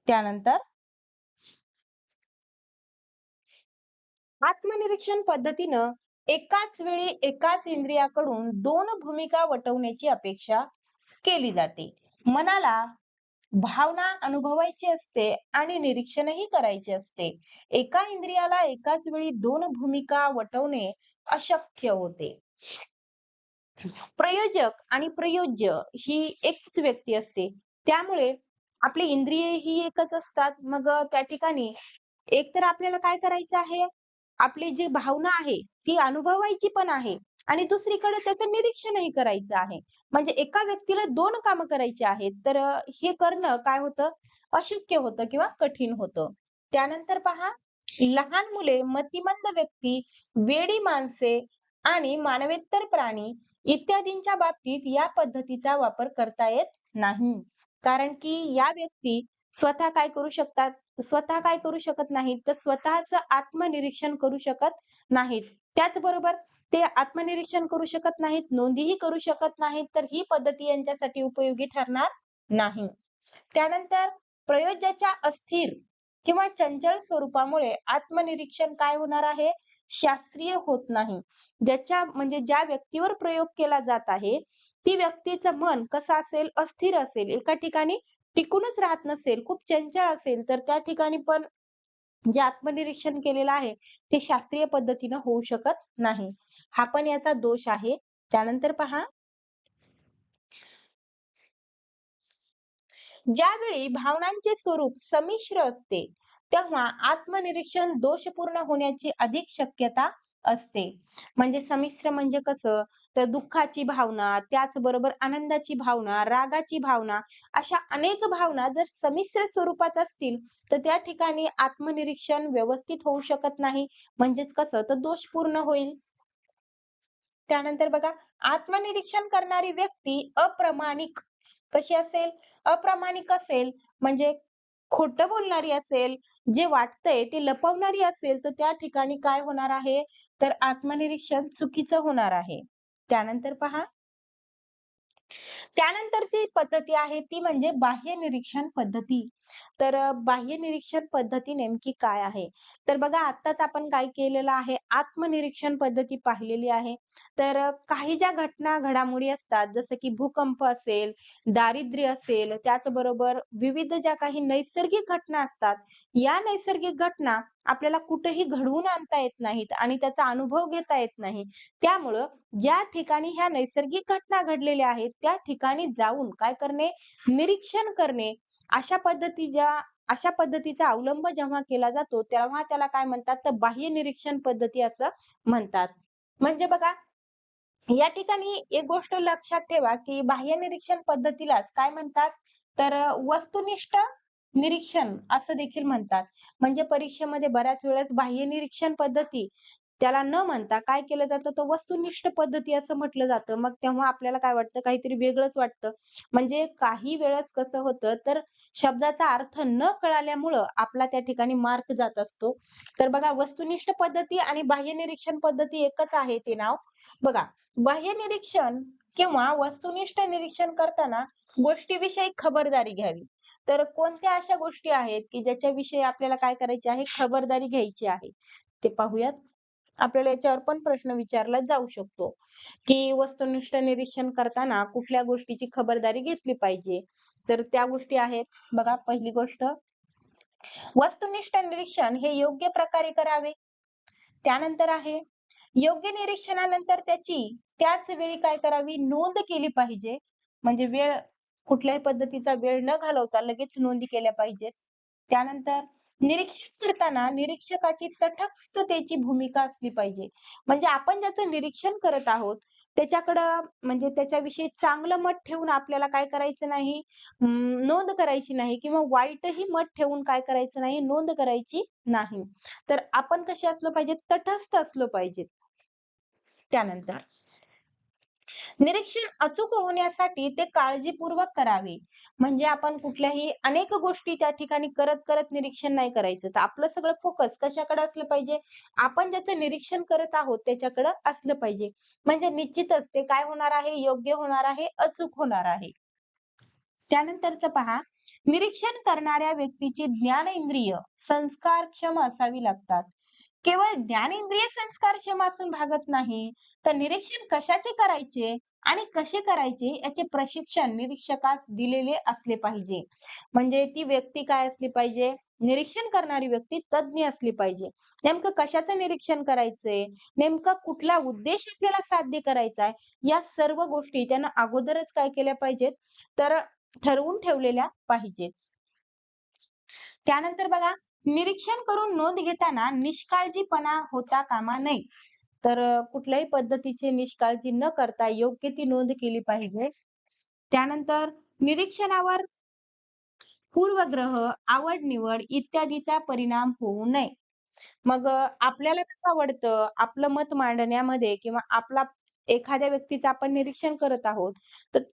त्यानंतर आत्मनिरीक्षण पद्धतीनं एकाच वेळी एकाच इंद्रियाकडून 2 भूमिका वटवण्याची अपेक्षा केली जाते. मनाला भावना अनुभवायची असते आणि निरीक्षणही करायचे असते. एका इंद्रियाला एकाच वेळी दोन भूमिका वटवणे अशक्य होते. प्रयोजक आणि प्रयोज्य ही एकच व्यक्ती असते. त्यामुळे आपली इंद्रिये ही एकच असतात. मग त्या ठिकाणी एकतर आपल्याला काय करायचं आहे, आपली जी भावना आहे, ती अनुभवायची पण आहे आणि दुसरीकडे त्याचं निरीक्षणही करायचं आहे. म्हणजे एका व्यक्तीला 2 कामं करायची आहेत. तर हे करणं काय होतं, अशक्य होतं किंवा कठीण होतं. त्यानंतर पहा, लहान मुले, मतिमंद व्यक्ती, वेडी माणसे आणि मानवेतर प्राणी इत्यादींच्या बाबतीत या पद्धतीचा वापर करता येत नाही. कारण की या व्यक्ती स्वतः काय करू शकतात, स्वतः काय करू शकत नाहीत, तर स्वतःचं आत्मनिरीक्षण करू शकत नाहीत. त्याचबरोबर ते आत्मनिरीक्षण करू शकत नाहीत, नोंदीही करू शकत नाहीत, तर ही पद्धती यांच्यासाठी उपयोगी ठरणार नाही. त्यानंतर प्रयोज्याच्या अस्थिर किंवा चंचल स्वरूपामुळे आत्मनिरीक्षण काय होणार आहे? शास्त्रीय होत नाही. म्हणजे ज्या व्यक्तीवर प्रयोग केला जात आहे, ती व्यक्तीचं मन कसं असेल? अस्थिर असेल. एका ठिकाणी टिकूनच राहत नसेल, खूप चंचल असेल, तर त्या ठिकाणी पण जे आत्मनिरीक्षण केलेलं आहे, ते शास्त्रीय पद्धतीनं होऊ शकत नाही. हा पण याचा दोष आहे. त्यानंतर पहा, ज्यावेळी भावनांचे स्वरूप संमिश्र असते, तेव्हा आत्मनिरीक्षण दोषपूर्ण होण्याची अधिक शक्यता असते. म्हणजे संमिश्र म्हणजे कसं? तर दुःखाची भावना, त्याचबरोबर आनंदाची भावना, रागाची भावना, अशा अनेक भावना जर संमिश्र स्वरूपात असतील, तर त्या ठिकाणी आत्मनिरीक्षण व्यवस्थित होऊ शकत नाही. म्हणजेच कसं? तर दोषपूर्ण होईल. त्यानंतर बघा, आत्मनिरीक्षण करणारी व्यक्ती अप्रामाणिक कशी असेल? अप्रामाणिक असेल म्हणजे खोटं बोलणारी असेल, जे वाटतंय ते लपवणारी असेल, तर त्या ठिकाणी काय होणार आहे? तर आत्मनिरीक्षण चुकीचं होणार आहे. त्यानंतर पहा, त्यानंतरची पद्धती आहे ती म्हणजे बाह्य निरीक्षण पद्धती. तर बाह्य निरीक्षण पद्धती नेमकी काय आहे? तर बघा आत्ताच आपण काय केलेलं आहे, आत्मनिरीक्षण पद्धती पाहिलेली आहे. तर काही ज्या घटना, घडामोडी असतात जसं की भूकंप असेल, दारिद्र्य असेल, त्याचबरोबर विविध ज्या काही नैसर्गिक घटना असतात, या नैसर्गिक घटना आपल्याला कुठेही घडवून आणता येत नाहीत आणि त्याचा अनुभव घेता येत नाही. त्यामुळं ज्या ठिकाणी ह्या नैसर्गिक घटना घडलेल्या आहेत, त्या ठिकाणी जाऊन काय करणे, निरीक्षण करणे. अशा अशा पद्धतीचा अवलंब जेव्हा केला जातो, तेव्हा त्याला काय म्हणतात, तर बाह्य निरीक्षण पद्धती असं म्हणतात. म्हणजे बघा, या ठिकाणी एक गोष्ट लक्षात ठेवा, की बाह्य निरीक्षण पद्धतीलाच काय म्हणतात, तर वस्तुनिष्ठ निरीक्षण असं देखील म्हणतात. म्हणजे परीक्षेमध्ये बऱ्याच वेळेस बाह्य निरीक्षण पद्धती त्याला न म्हणता काय केलं जातं, तर वस्तुनिष्ठ पद्धती असं म्हटलं जातं. मग तेव्हा आपल्याला काय वाटतं, काहीतरी वेगळंच वाटतं. म्हणजे काही वेळेस कसं होतं, तर शब्दाचा अर्थ न कळाल्यामुळं आपला त्या ठिकाणी मार्क जात असतो. तर बघा, वस्तुनिष्ठ पद्धती आणि बाह्य निरीक्षण पद्धती एकच आहे ते नाव. बघा, बाह्य निरीक्षण किंवा वस्तुनिष्ठ निरीक्षण करताना गोष्टीविषयी खबरदारी घ्यावी. तर कोणत्या अशा गोष्टी आहेत, की ज्याच्याविषयी आपल्याला काय करायची आहे, खबरदारी घ्यायची आहे? ते पाहूयात. आपल्याला याच्यावर पण प्रश्न विचारला जाऊ शकतो, की वस्तुनिष्ठ निरीक्षण करताना कुठल्या गोष्टीची खबरदारी घेतली पाहिजे? तर त्या गोष्टी आहेत, बघा पहिली गोष्ट, वस्तुनिष्ठ निरीक्षण हे योग्य प्रकारे करावे. त्यानंतर आहे, योग्य निरीक्षणानंतर त्याच वेळी काय करावी, नोंद केली पाहिजे. म्हणजे कुठल्याही पद्धतीचा वेळ न घालवता लगेच नोंदी केल्या पाहिजेत. त्यानंतर निरीक्षण करताना निरीक्षकाची तटस्थतेची भूमिका असली पाहिजे. म्हणजे आपण ज्याचं निरीक्षण करत आहोत, त्याच्याकडं म्हणजे त्याच्याविषयी चांगलं मत ठेवून आपल्याला काय करायचं नाही, नोंद करायची नाही किंवा वाईटही मत ठेवून काय करायचं नाही, नोंद करायची नाही. तर आपण कसे असलं पाहिजे, तटस्थ असलं पाहिजे. त्यानंतर निरीक्षण अचूक होण्यासाठी ते काळजीपूर्वक करावे. म्हणजे आपण कुठल्याही अनेक गोष्टी त्या ठिकाणी करत निरीक्षण नाही करायचं. तर आपलं सगळं फोकस कशाकडे असलं पाहिजे? आपण ज्याचं निरीक्षण करत आहोत त्याच्याकडं असलं पाहिजे. म्हणजे निश्चितच ते काय होणार आहे? योग्य होणार आहे, अचूक होणार आहे. त्यानंतरचं पहा, निरीक्षण करणाऱ्या व्यक्तीची ज्ञानेंद्रिय संस्कारक्षम असावी लागतात. केवळ ज्ञानेंद्रिय संस्कार क्षम असून भागत नाही, तर निरीक्षण कशाचे करायचे आणि कसे करायचे याचे प्रशिक्षण निरीक्षकास दिलेले असले पाहिजे. म्हणजे ती व्यक्ती काय असली पाहिजे? निरीक्षण करणारी व्यक्ती तज्ञ असली पाहिजे. नेमकं कशाचं निरीक्षण करायचंय? नेमका कुठला उद्देश आपल्याला साध्य करायचा आहे? या सर्व गोष्टी त्यानं अगोदरच काय केल्या पाहिजेत? तर ठरवून ठेवलेल्या पाहिजेत. त्यानंतर बघा, निरीक्षण करून नोंद घेताना निष्काळजीपणा होता कामा नये. तर कुठल्याही पद्धतीची निष्काळजी न करता योग्य ती नोंद केली पाहिजे. त्यानंतर निरीक्षणावर पूर्वग्रह, आवड-निवड इत्यादीचा परिणाम होऊ नये. मग आपल्याला कसं आवडतं, आपलं मत मांडण्यामध्ये किंवा एखाद्या व्यक्तीचं आपण निरीक्षण करत आहोत, तर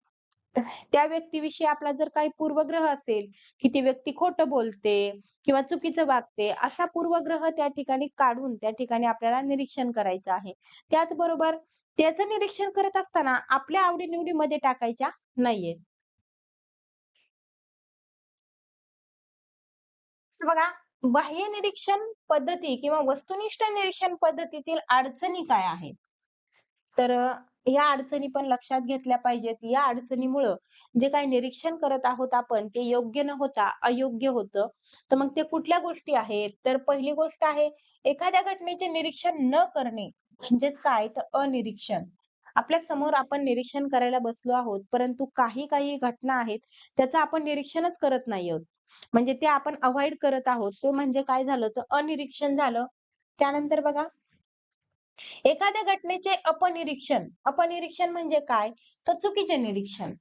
त्या व्यक्तीविषयी आपला जर काही पूर्वग्रह असेल, की ती व्यक्ती खोटं बोलते किंवा चुकीचं वागते, असा पूर्वग्रह त्या ठिकाणी काढून त्या ठिकाणी आपल्याला निरीक्षण करायचं आहे. त्याचबरोबर त्याचं निरीक्षण करत असताना आपल्या आवडी टाकायच्या नाहीयेत. तर बघा, बाह्य निरीक्षण पद्धती किंवा वस्तुनिष्ठ निरीक्षण पद्धतीतील अडचणी काय आहेत? तर या अडचणी पण लक्षात घेतल्या पाहिजेत. या अडचणीमुळं जे काही निरीक्षण करत आहोत आपण, ते योग्य न होता अयोग्य होतं. तर मग ते कुठल्या गोष्टी आहेत? तर पहिली गोष्ट आहे, एखाद्या घटनेचे निरीक्षण न करणे. म्हणजेच काय? तर अनिरीक्षण. आपल्या समोर आपण निरीक्षण करायला बसलो आहोत, परंतु काही घटना आहेत, त्याचं आपण निरीक्षणच करत नाही आहोत. म्हणजे ते आपण अव्हॉइड करत आहोत. ते म्हणजे काय झालं? तर अनिरीक्षण झालं. त्यानंतर बघा, एखाद्या घटनेचे अपनिरीक्षण म्हणजे काय? तर चुकीचे निरीक्षण.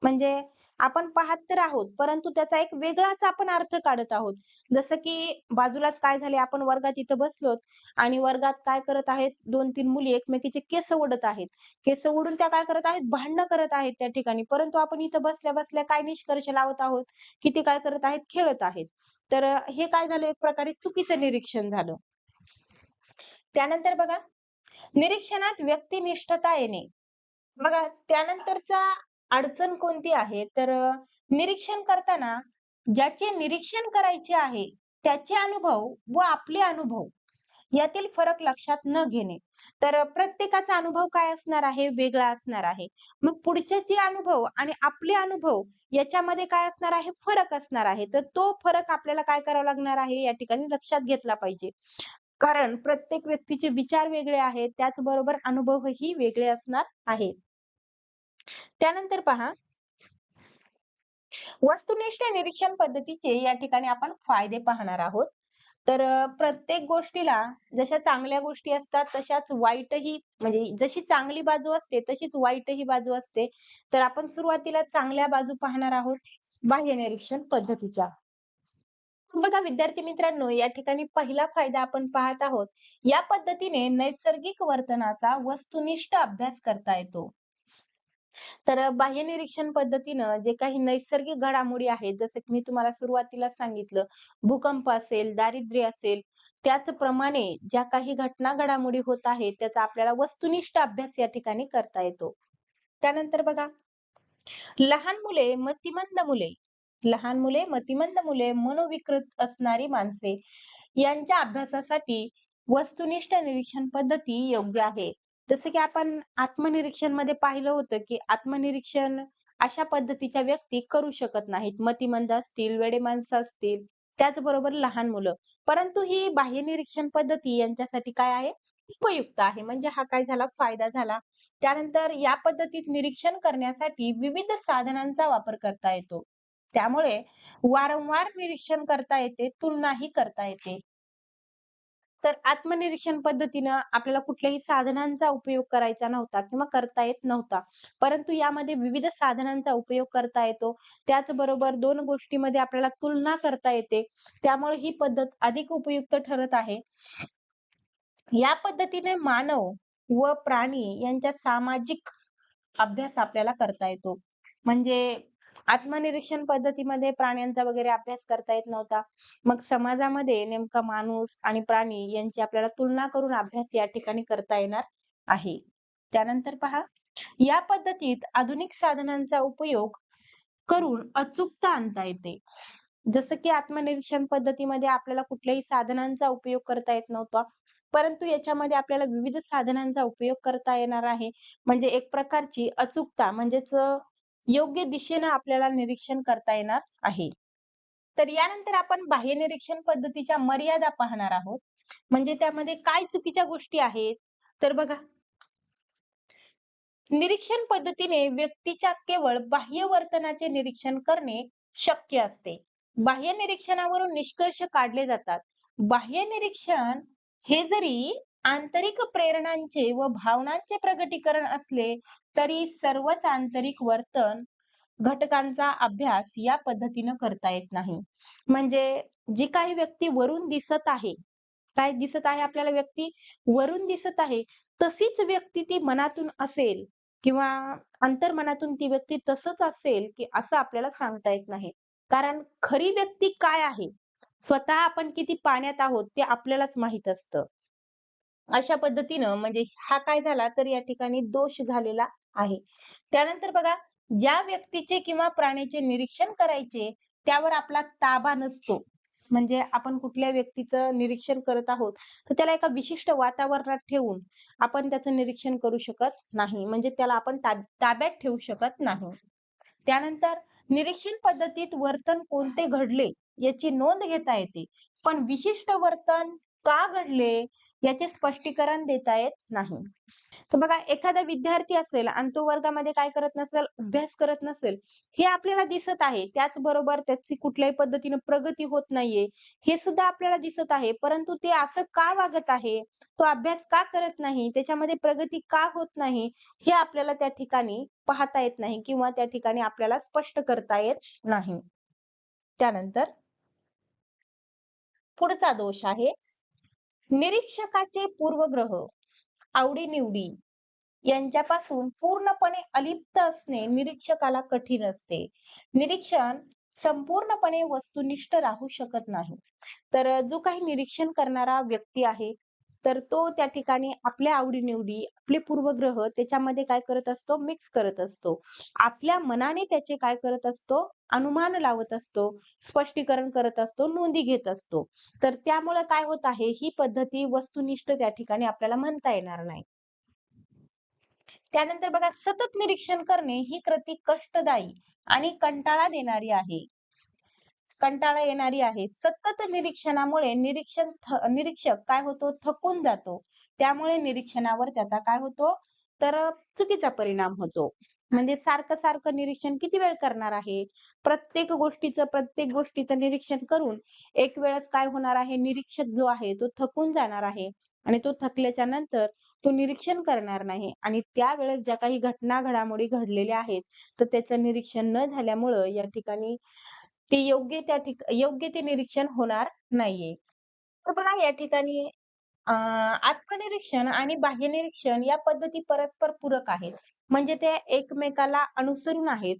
म्हणजे आपण पाहत तर आहोत, परंतु त्याचा एक वेगळाच आपण अर्थ काढत आहोत. जसं की बाजूलाच काय झाले, आपण वर्गात इथं बसलोत आणि वर्गात काय करत आहेत, 2-3 मुली एकमेकीचे केस ओढत आहेत. केस ओढून त्या काय करत आहेत, भांडणं करत आहेत त्या ठिकाणी. परंतु आपण इथं बसल्या-बसल्या काय निष्कर्ष लावत आहोत, की ते काय करत आहेत, खेळत आहेत. तर हे काय झालं, एक प्रकारे चुकीचं निरीक्षण झालं. त्यानंतर बघा, निरीक्षणात व्यक्तिनिष्ठता येणे. बघा, त्यानंतरचा अडचण कोणती आहे? तर निरीक्षण करताना ज्याचे निरीक्षण करायचे आहे, त्याचे अनुभव व आपले अनुभव यातील फरक लक्षात न घेणे. तर प्रत्येकाचा अनुभव काय असणार आहे? वेगळा असणार आहे. मग पुढच्याचे अनुभव आणि आपले अनुभव याच्यामध्ये काय असणार आहे? फरक असणार आहे. तर तो फरक आपल्याला काय करावा लागणार आहे? या ठिकाणी लक्षात घेतला पाहिजे. कारण प्रत्येक व्यक्तीचे विचार वेगळे आहेत, त्याचबरोबर अनुभवही वेगळे असणार आहेत. त्यानंतर पहा, वस्तुनिष्ठ निरीक्षण पद्धतीचे या ठिकाणी आपण फायदे पाहणार आहोत. तर प्रत्येक गोष्टीला जशा चांगल्या गोष्टी असतात, तशाच वाईटही म्हणजे जशी चांगली बाजू असते, तशीच वाईटही बाजू असते. तर आपण सुरुवातीला चांगल्या बाजू पाहणार आहोत, बाह्य निरीक्षण पद्धतीच्या. बघा विद्यार्थी मित्रांनो, या ठिकाणी पहिला फायदा आपण पाहत आहोत. या पद्धतीने नैसर्गिक वर्तनाचा वस्तुनिष्ठ अभ्यास करता येतो. तर बाह्य निरीक्षण पद्धतीनं जे काही नैसर्गिक घडामोडी आहेत, जसं की मी तुम्हाला सुरुवातीलाच सांगितलं, भूकंप असेल, दारिद्र्य असेल, त्याचप्रमाणे ज्या काही घटना घडामोडी होत आहेत, त्याचा आपल्याला वस्तुनिष्ठ अभ्यास या ठिकाणी करता येतो. त्यानंतर बघा, लहान मुले, मतिमंद मुले, मतिमंद मुले, मनोविकृत असणारी माणसे यांच्या अभ्यासासाठी वस्तुनिष्ठ निरीक्षण पद्धती योग्य आहे. जसं की आपण आत्मनिरीक्षणमध्ये पाहिलं होतं, की आत्मनिरीक्षण अशा पद्धतीच्या व्यक्ती करू शकत नाहीत. मतिमंद असतील, वेडे माणसं असतील, त्याचबरोबर लहान मुलं. परंतु ही बाह्य निरीक्षण पद्धती यांच्यासाठी काय आहे? उपयुक्त आहे. म्हणजे हा काय झाला? फायदा झाला. त्यानंतर या पद्धतीत निरीक्षण करण्यासाठी विविध साधनांचा वापर करता येतो. त्यामुळे वारंवार निरीक्षण करता येते, तुलनाही करता येते. तर आत्मनिरीक्षण पद्धतीनं आपल्याला कुठल्याही साधनांचा उपयोग करायचा नव्हता किंवा करता येत नव्हता. परंतु यामध्ये विविध साधनांचा उपयोग करता येतो. त्याचबरोबर 2 गोष्टींमध्ये आपल्याला तुलना करता येते. त्यामुळे ही पद्धत अधिक उपयुक्त ठरत आहे. या पद्धतीने मानव व प्राणी यांच्या सामाजिक अभ्यास आपल्याला करता येतो. म्हणजे आत्मनिरीक्षण पद्धतीमध्ये प्राण्यांचा वगैरे अभ्यास करता येत नव्हता. मग समाजामध्ये नेमका माणूस आणि प्राणी यांची आपल्याला तुलना करून अभ्यास या ठिकाणी करता येणार आहे. त्यानंतर पहा, या पद्धतीत आधुनिक साधनांचा उपयोग करून अचूकता आणता येते. जसं की आत्मनिरीक्षण पद्धतीमध्ये आपल्याला कुठल्याही साधनांचा उपयोग करता येत नव्हता. परंतु याच्यामध्ये आपल्याला विविध साधनांचा उपयोग करता येणार आहे. म्हणजे एक प्रकारची अचूकता म्हणजेच योग्य दिशेनं आपल्याला निरीक्षण करता येणार आहे. तर यानंतर आपण बाह्य निरीक्षण पद्धतीच्या मर्यादा पाहणार आहोत. म्हणजे त्यामध्ये काय चुकीच्या गोष्टी आहेत? तर बघा, निरीक्षण पद्धतीने व्यक्तीच्या केवळ बाह्य वर्तनाचे निरीक्षण करणे शक्य असते. बाह्य निरीक्षणावरून निष्कर्ष काढले जातात. बाह्य निरीक्षण हे जरी आंतरिक प्रेरणांचे व भावनांचे प्रगटीकरण असले, तरी सर्वच आंतरिक वर्तन घटकांचा अभ्यास या पद्धतीनं करता येत नाही. म्हणजे जी काही व्यक्ती वरून दिसत आहे, काय दिसत आहे आपल्याला व्यक्ती वरून दिसत आहे, तशीच व्यक्ती ती मनातून असेल किंवा अंतर्मनातून ती व्यक्ती तसंच असेल, की असं आपल्याला सांगता येत नाही. कारण खरी व्यक्ती काय आहे, स्वतः आपण किती पाण्यात आहोत ते आपल्यालाच माहीत असतं. अशा पद्धतीनं म्हणजे हा काय झाला तर या ठिकाणी दोष झालेला आहे. त्यानंतर बघा, ज्या व्यक्तीचे किंवा प्राण्याचे निरीक्षण करायचे त्यावर आपला ताबा नसतो. म्हणजे आपण कुठल्या व्यक्तीचं निरीक्षण करत आहोत, तर त्याला एका विशिष्ट वातावरणात ठेवून आपण त्याचं निरीक्षण करू शकत नाही. म्हणजे त्याला आपण ताब्यात ठेवू शकत नाही. त्यानंतर निरीक्षण पद्धतीत वर्तन कोणते घडले याची नोंद घेता येते. पण विशिष्ट वर्तन का घडले याचे स्पष्टीकरण देता येत नाही. तर बघा, एखादा विद्यार्थी असेल आणि तो वर्गामध्ये काय करत नसेल, अभ्यास करत नसेल, हे आपल्याला दिसत आहे. त्याचबरोबर त्याची कुठल्याही पद्धतीने प्रगती होत नाहीये, हे सुद्धा आपल्याला दिसत आहे. परंतु ते असं का वागत आहे? तो अभ्यास का करत नाही? त्याच्यामध्ये प्रगती का होत नाही? हे आपल्याला त्या ठिकाणी पाहता येत नाही किंवा त्या ठिकाणी आपल्याला स्पष्ट करता येत नाही. त्यानंतर पुढचा दोष आहे, निरीक्षकाचे पूर्वग्रह, आवडी यांच्यापासून पूर्णपणे अलिप्त असणे निरीक्षकाला कठीण असते. निरीक्षण संपूर्णपणे वस्तुनिष्ठ राहू शकत नाही. तर जो काही निरीक्षण करणारा व्यक्ती आहे, तर तो त्या ठिकाणी आपल्या आवडी आपले पूर्वग्रह त्याच्यामध्ये काय करत असतो? मिक्स करत असतो. आपल्या मनाने त्याचे काय करत असतो? अनुमान लावत असतो, स्पष्टीकरण करत असतो, नोंदी घेत असतो. तर त्यामुळे काय होत आहे? ही पद्धती वस्तुनिष्ठ त्या ठिकाणी आपल्याला म्हणता येणार नाही. त्यानंतर बघा, सतत निरीक्षण करणे ही कृती कष्टदायी आणि कंटाळा येणारी आहे. सतत निरीक्षणामुळे निरीक्षक काय होतो? थकून जातो. त्यामुळे निरीक्षणावर त्याचा काय होतो? तर चुकीचा परिणाम होतो. म्हणजे सारखं-सारखं निरीक्षण किती वेळ करणार आहे? प्रत्येक गोष्टीचं निरीक्षण करून एक वेळेस काय होणार आहे? निरीक्षक जो आहे तो थकून जाणार आहे आणि तो थकल्याच्या नंतर तो निरीक्षण करणार नाही आणि त्यावेळेस ज्या काही घटना, घडामोडी घडलेल्या आहेत, तर त्याचं निरीक्षण न झाल्यामुळं या ठिकाणी ते योग्य ते निरीक्षण होणार नाहीये. तर बघा या ठिकाणी आत्मनिरीक्षण आणि बाह्य निरीक्षण या पद्धती परस्पर पूरक आहेत. म्हणजे ते एकमेकाला अनुसरून आहेत.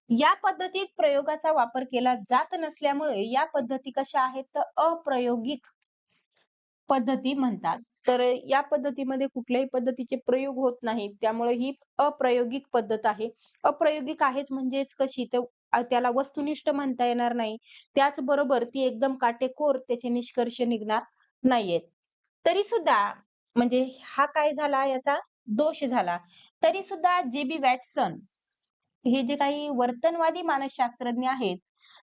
या पद्धतीत प्रयोगाचा वापर केला जात नसल्यामुळे या पद्धती कशा आहेत? तर अप्रायोगिक पद्धती म्हणतात. तर या पद्धतीमध्ये कुठल्याही पद्धतीचे प्रयोग होत नाहीत. त्यामुळे ही अप्रायोगिक पद्धत आहे. अप्रायोगिक आहेच म्हणजेच कशी? तर त्याला वस्तुनिष्ठ म्हणता येणार नाही. त्याचबरोबर ती एकदम काटेकोर त्याचे निष्कर्ष निघणार नाहीयेत. तरी सुद्धा म्हणजे हा काय झाला याचा दोष झाला. तरी सुद्धा जी.बी. वॅटसन हे जे काही वर्तनवादी मानसशास्त्रज्ञ आहेत,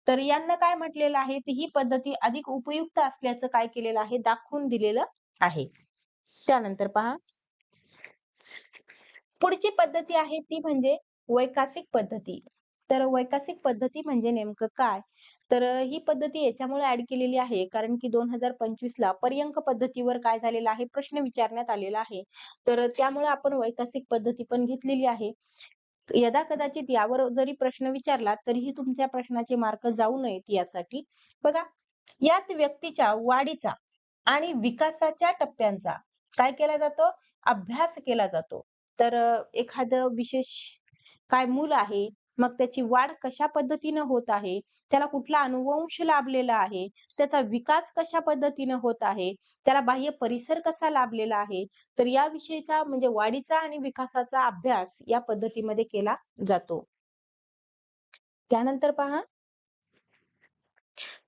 तर यांना काय म्हटलेलं आहे, तर ही पद्धती अधिक उपयुक्त असल्याचं काय केलेलं आहे, दाखवून दिलेलं आहे. त्यानंतर पहा, पुढची पद्धती आहे ती म्हणजे वैकासिक पद्धती. तर वैकासिक पद्धती म्हणजे नेमकं काय? तर ही पद्धती याच्यामुळे ॲड केलेली आहे, कारण की 2025 ला पर्यंक पद्धतीवर काय झालेलं आहे, प्रश्न विचारण्यात आलेला आहे. तर त्यामुळे आपण वैकासिक पद्धती पण घेतलेली आहे. यदाकदाचित यावर जरी प्रश्न विचारला, तरीही तुमच्या प्रश्नाचे मार्क जाऊ नयेत यासाठी. बघा, यात व्यक्तीच्या वाढीचा आणि विकासाच्या टप्प्यांचा काय केला जातो? अभ्यास केला जातो. तर एखादं विशेष काय मूल आहे, मग त्याची वाढ कशा पद्धतीनं होत आहे, त्याला कुठला अनुवंश लाभलेला आहे, त्याचा विकास कशा पद्धतीनं होत आहे, त्याला बाह्य परिसर कसा लाभलेला आहे, तर याविषयीचा म्हणजे वाढीचा आणि विकासाचा अभ्यास या पद्धतीमध्ये केला जातो. त्यानंतर पहा,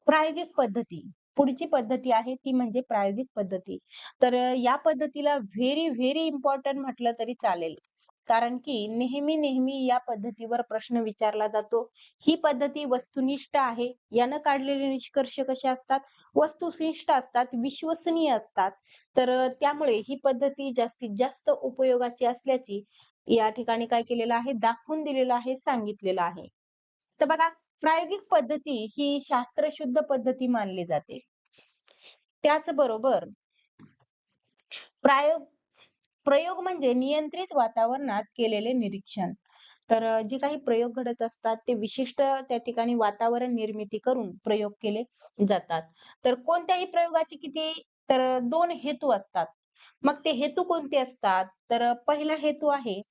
प्रायोगिक पद्धती. पुढची पद्धती आहे ती म्हणजे प्रायोगिक पद्धती. तर या पद्धतीला व्हेरी, व्हेरी इम्पोर्टंट म्हटलं तरी चालेल. कारण की नेहमी या पद्धतीवर प्रश्न विचारला जातो. ही पद्धती वस्तुनिष्ठ आहे. यानं काढलेले निष्कर्ष कसे असतात? वस्तुनिष्ठ असतात, विश्वसनीय असतात. तर त्यामुळे ही पद्धती जास्तीत जास्त उपयोगाची असल्याची या ठिकाणी काय केलेलं आहे? दाखवून दिलेलं आहे, सांगितलेलं आहे. तर बघा, प्रायोगिक पद्धती ही शास्त्रशुद्ध पद्धती मानली जाते. त्याचबरोबर प्रायोग प्रयोग म्हणजे नियंत्रित वातावरणात केलेले निरीक्षण. तर जे काही प्रयोग घडत असतात ते विशिष्ट त्या ठिकाणी वातावरण निर्मिती करून प्रयोग केले जातात. तर कोणत्याही प्रयोगाचे किती तर 2 हेतू असतात. मग ते हेतू कोणते असतात? तर पहिला हेतू आहे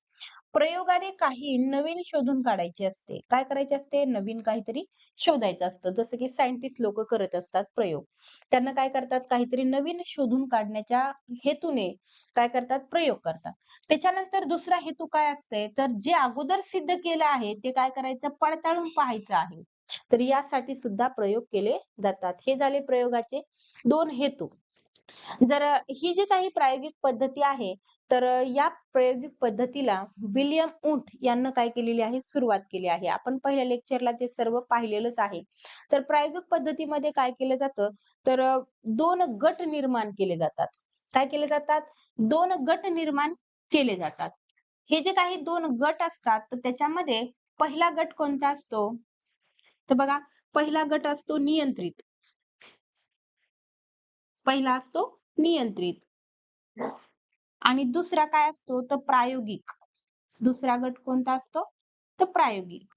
प्रयोगाने काही नवीन शोधून काढायचे असते. काय करायचे असते? नवीन काहीतरी शोधायचं असतं. जसं की सायंटिस्ट लोकं करत असतात प्रयोग. त्यांना काय करतात? काहीतरी नवीन शोधून काढण्याच्या हेतूने काय करतात? प्रयोग करतात. त्याच्यानंतर दुसरा हेतू काय असते? तर जे अगोदर सिद्ध केलं आहे, ते काय करायचं? पडताळून पाहायचं आहे. तर यासाठी सुद्धा प्रयोग केले जातात. हे झाले प्रयोगाचे 2 हेतू. जर ही जी काही प्रायोगिक पद्धती आहे, तर या प्रायोगिक पद्धतीला विल्यम वुंट यांनी काय केलेली आहे? सुरुवात केली आहे. आपण पहिल्या लेक्चरला ते सर्व पाहिलेलंच आहे. तर प्रायोगिक पद्धतीमध्ये काय केलं जातं? तर 2 गट निर्माण केले जातात. काय केले जातात? 2 गट निर्माण केले जातात. हे जे काही 2 गट असतात, तर त्याच्यामध्ये पहिला गट कोणता असतो? तर बघा, पहिला गट असतो नियंत्रित. पहिला असतो नियंत्रित. आणि दुसरा काय असतो? तर प्रायोगिक. दुसरा गट कोणता असतो? तर प्रायोगिक.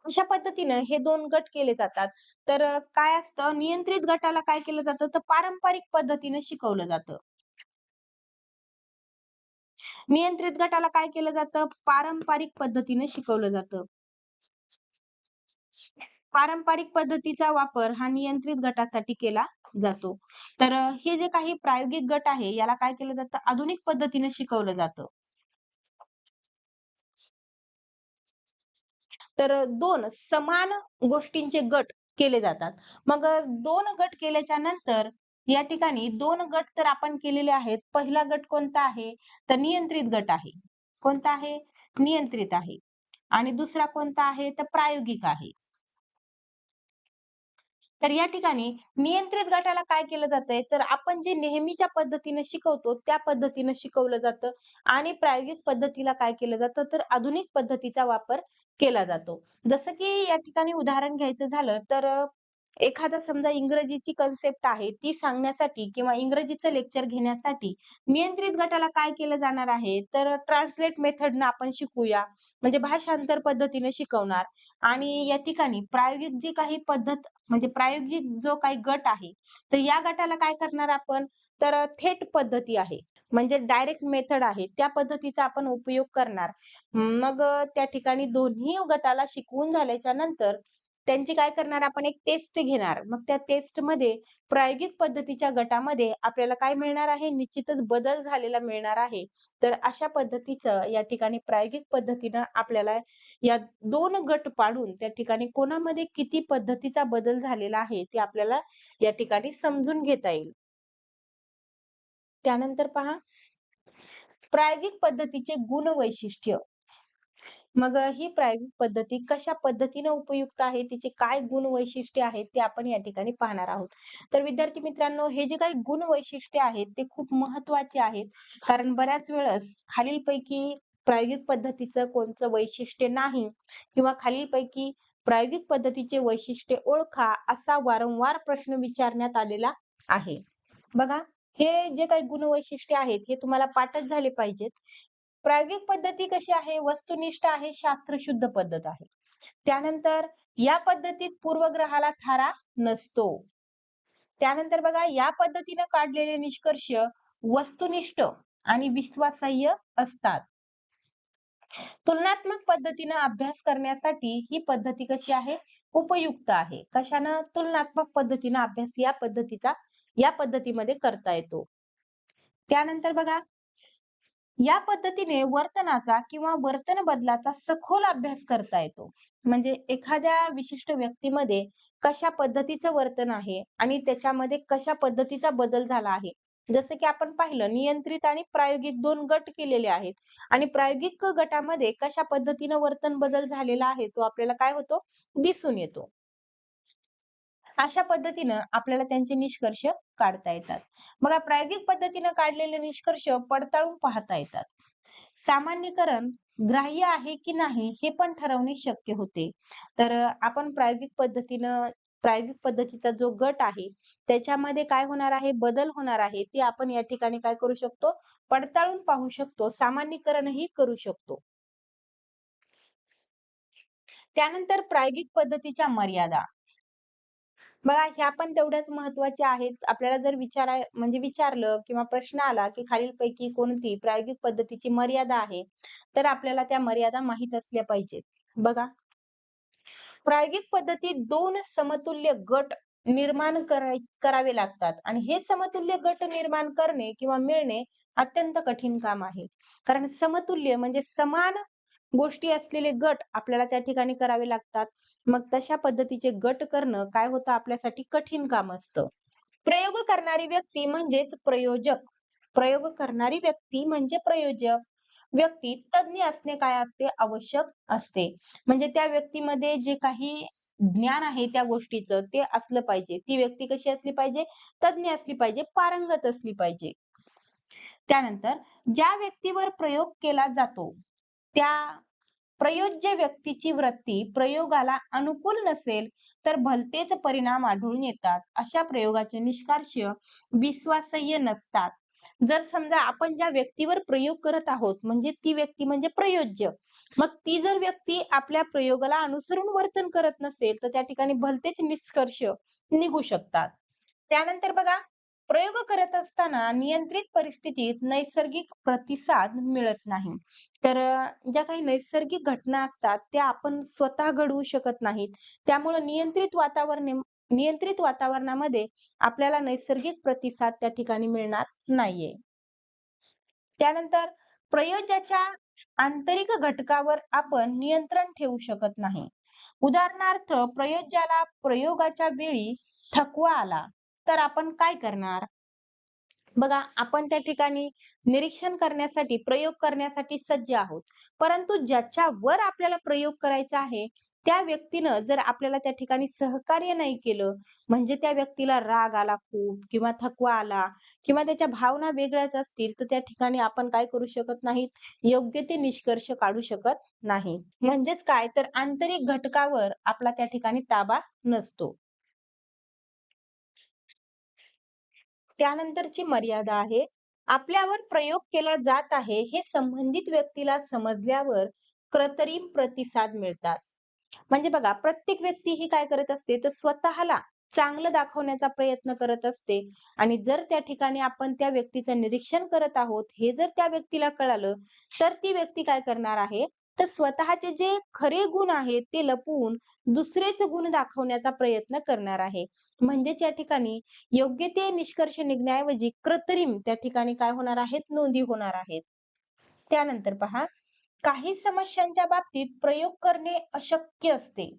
अशा पद्धतीनं हे 2 गट केले जातात. तर काय असतं नियंत्रित गटाला काय केलं जातं? तर पारंपरिक पद्धतीने शिकवलं जातं. नियंत्रित गटाला काय केलं जातं? पारंपरिक पद्धतीने शिकवलं जातं. पारंपरिक पद्धतीचा वापर हा नियंत्रित गटासाठी केला जातो. तर हे जे काही प्रायोगिक गट आहे, याला काय केलं जातं? आधुनिक पद्धतीने शिकवलं जातं. तर 2 समान गोष्टींचे गट केले जातात. मग 2 गट केल्याच्या नंतर या ठिकाणी 2 गट तर आपण केलेले आहेत. पहिला गट कोणता आहे? तर नियंत्रित गट आहे. कोणता आहे? नियंत्रित आहे. आणि दुसरा कोणता आहे? तर प्रायोगिक आहे. तर या ठिकाणी नियंत्रित गटाला काय केलं जातंय, तर आपण जे नेहमीच्या पद्धतीने शिकवतो, त्या पद्धतीनं शिकवलं जातं आणि प्रायोगिक पद्धतीला काय केलं जातं, तर आधुनिक पद्धतीचा वापर केला जातो. जसं की या ठिकाणी उदाहरण घ्यायचं झालं, तर एखादा समजा इंग्रजीची कन्सेप्ट आहे, ती सांगण्यासाठी किंवा इंग्रजीचं लेक्चर घेण्यासाठी नियंत्रित गटाला काय केलं जाणार आहे, तर ट्रान्सलेट मेथडनं आपण शिकूया. म्हणजे भाषांतर पद्धतीने शिकवणार आणि या ठिकाणी प्रायोगिक जी काही पद्धत म्हणजे प्रायोगिक जो काही गट आहे, तर या गटाला काय करणार आपण, तर थेट पद्धती आहे. म्हणजे डायरेक्ट मेथड आहे. त्या पद्धतीचा आपण उपयोग करणार. मग त्या ठिकाणी दोन्ही गटाला शिकवून झाल्याच्या नंतर त्यांची काय करणार आपण एक टेस्ट घेणार. मग त्या टेस्टमध्ये प्रायोगिक पद्धतीच्या गटामध्ये आपल्याला काय मिळणार आहे? निश्चितच बदल झालेला मिळणार आहे. तर अशा पद्धतीचं या ठिकाणी प्रायोगिक पद्धतीनं आपल्याला या 2 गट पाडून त्या ठिकाणी कोणामध्ये किती पद्धतीचा बदल झालेला आहे, ते आपल्याला या ठिकाणी समजून घेता येईल. त्यानंतर पहा, प्रायोगिक पद्धतीचे गुण वैशिष्ट्य. मग ही प्रायोगिक पद्धती कशा पद्धतीने उपयुक्त आहे, तिचे काय गुण वैशिष्ट्ये आहेत, ते आपण या ठिकाणी पाहणार आहोत. तर विद्यार्थी मित्रांनो, हे जे काही गुण वैशिष्ट्ये आहेत, ते खूप महत्त्वाचे आहेत. कारण बऱ्याच वेळेस खालीलपैकी प्रायोगिक पद्धतीचं कोणचं वैशिष्ट्य नाही किंवा खालीलपैकी प्रायोगिक पद्धतीचे वैशिष्ट्ये ओळखा, असा वारंवार प्रश्न विचारण्यात आलेला आहे. बघा, हे जे काही गुणवैशिष्ट्ये आहेत, हे तुम्हाला पाठच झाले पाहिजेत. प्रायोगिक पद्धती कशी आहे? वस्तुनिष्ठ आहे, शास्त्रशुद्ध पद्धत आहे. त्यानंतर या पद्धतीत पूर्वग्रहाला थारा नसतो. त्यानंतर बघा, या पद्धतीनं काढलेले निष्कर्ष वस्तुनिष्ठ आणि विश्वासार्ह असतात. तुलनात्मक पद्धतीनं अभ्यास करण्यासाठी ही पद्धती कशी आहे? उपयुक्त आहे. कशानं? तुलनात्मक पद्धतीनं अभ्यास या पद्धतीमध्ये करता येतो. त्यानंतर बघा, या पद्धतीने वर्तनाचा किंवा वर्तन बदलाचा सखोल अभ्यास करता येतो. म्हणजे एखाद्या विशिष्ट व्यक्तीमध्ये कशा पद्धतीचं वर्तन आहे आणि त्याच्यामध्ये कशा पद्धतीचा बदल झाला आहे. जसं की आपण पाहिलं नियंत्रित आणि प्रायोगिक 2 गट केलेले आहेत आणि प्रायोगिक गटामध्ये कशा पद्धतीनं वर्तन बदल झालेला आहे तो आपल्याला काय होतो? दिसून येतो. अशा पद्धतीनं आपल्याला त्यांचे निष्कर्ष काढता येतात. बघा प्रायोगिक पद्धतीनं काढलेले निष्कर्ष पडताळून पाहता येतात. सामान्यीकरण ग्राह्य आहे की नाही हे पण ठरवणे शक्य होते. तर आपण प्रायोगिक पद्धतीचा जो गट आहे, त्याच्यामध्ये काय होणार आहे, बदल होणार आहे, ते आपण या ठिकाणी काय करू शकतो, पडताळून पाहू शकतो, सामान्यीकरणही करू शकतो. त्यानंतर प्रायोगिक पद्धतीच्या मर्यादा. बघा ह्या पण तेवढ्याच महत्त्वाच्या आहेत. आपल्याला जर म्हणजे विचारलं किंवा प्रश्न आला, की खालीलपैकी कोणती प्रायोगिक पद्धतीची मर्यादा आहे, तर आपल्याला त्या मर्यादा माहीत असल्या पाहिजेत. बघा, प्रायोगिक पद्धतीत 2 समतुल्य गट करावे लागतात आणि हे समतुल्य गट निर्माण करणे किंवा मिळणे अत्यंत कठीण काम आहे. कारण समतुल्य म्हणजे समान गोष्टी असलेले गट आपल्याला त्या ठिकाणी करावे लागतात. मग तशा पद्धतीचे गट करणं काय होतं आपल्यासाठी कठीण काम असतं. प्रयोग करणारी व्यक्ती म्हणजेच प्रयोजक. प्रयोग करणारी व्यक्ती म्हणजे प्रयोजक. व्यक्ती तज्ञ असणे काय असते? आवश्यक असते. म्हणजे त्या व्यक्तीमध्ये जे काही ज्ञान आहे त्या गोष्टीचं ते असलं पाहिजे. ती व्यक्ती कशी असली पाहिजे? तज्ञ असली पाहिजे, पारंगत असली पाहिजे. त्यानंतर ज्या व्यक्तीवर प्रयोग केला जातो, त्या प्रयोज्य व्यक्तीची वृत्ती प्रयोगाला अनुकूल नसेल, तर भलतेच परिणाम आढळून येतात. अशा प्रयोगाचे निष्कर्ष विश्वासार्ह नसतात. जर समजा आपण ज्या व्यक्तीवर प्रयोग करत आहोत, म्हणजे ती व्यक्ती म्हणजे प्रयोज्य. मग ती जर व्यक्ती आपल्या प्रयोगाला अनुसरून वर्तन करत नसेल, तर त्या ठिकाणी भलतेच निष्कर्ष निघू शकतात. त्यानंतर बघा, प्रयोग करत असताना नियंत्रित परिस्थितीत नैसर्गिक प्रतिसाद मिळत नाही. तर ज्या काही नैसर्गिक घटना असतात, त्या आपण स्वतः घडवू शकत नाहीत. त्यामुळं नियंत्रित वातावरणामध्ये आपल्याला नैसर्गिक प्रतिसाद त्या ठिकाणी मिळणार नाहीये. त्यानंतर प्रयोगाच्या आंतरिक घटकावर आपण नियंत्रण ठेवू शकत नाही. उदाहरणार्थ, प्रयोज्याला प्रयोगाच्या वेळी थकवा आला, तर आपण काय करणार? बघा, आपण त्या ठिकाणी निरीक्षण करण्यासाठी, प्रयोग करण्यासाठी सज्ज आहोत. परंतु ज्याच्यावर आपल्याला प्रयोग करायचा आहे, त्या व्यक्तीनं जर आपल्याला त्या ठिकाणी सहकार्य नाही केलं, म्हणजे त्या व्यक्तीला राग आला खूप किंवा थकवा आला किंवा त्याच्या भावना वेगळ्याच असतील, तर त्या ठिकाणी आपण काय करू शकत नाहीत, योग्य ते निष्कर्ष काढू शकत नाही. म्हणजेच काय, तर आंतरिक घटकावर आपला त्या ठिकाणी ताबा नसतो. त्यानंतरची मर्यादा आहे, आपल्यावर प्रयोग केला जात आहे हे संबंधित व्यक्तीला समजल्यावर कृत्रिम प्रतिसाद मिळतात. म्हणजे बघा, प्रत्येक व्यक्ती ही काय करत असते, तर स्वतःला चांगलं दाखवण्याचा प्रयत्न करत असते आणि जर त्या ठिकाणी आपण त्या व्यक्तीचं निरीक्षण करत आहोत, हे जर त्या व्यक्तीला कळालं, तर ती व्यक्ती काय करणार आहे, तर स्वतःचे जे खरे गुण आहेत, ते लपवून दुसरेच गुण दाखवण्याचा प्रयत्न करणार आहे. म्हणजेच या ठिकाणी योग्य ते निष्कर्ष निघण्याऐवजी कृत्रिम त्या ठिकाणी काय होणार आहेत, नोंदी होणार आहेत. त्यानंतर पहा, काही समस्यांच्या बाबतीत प्रयोग करणे अशक्य असते.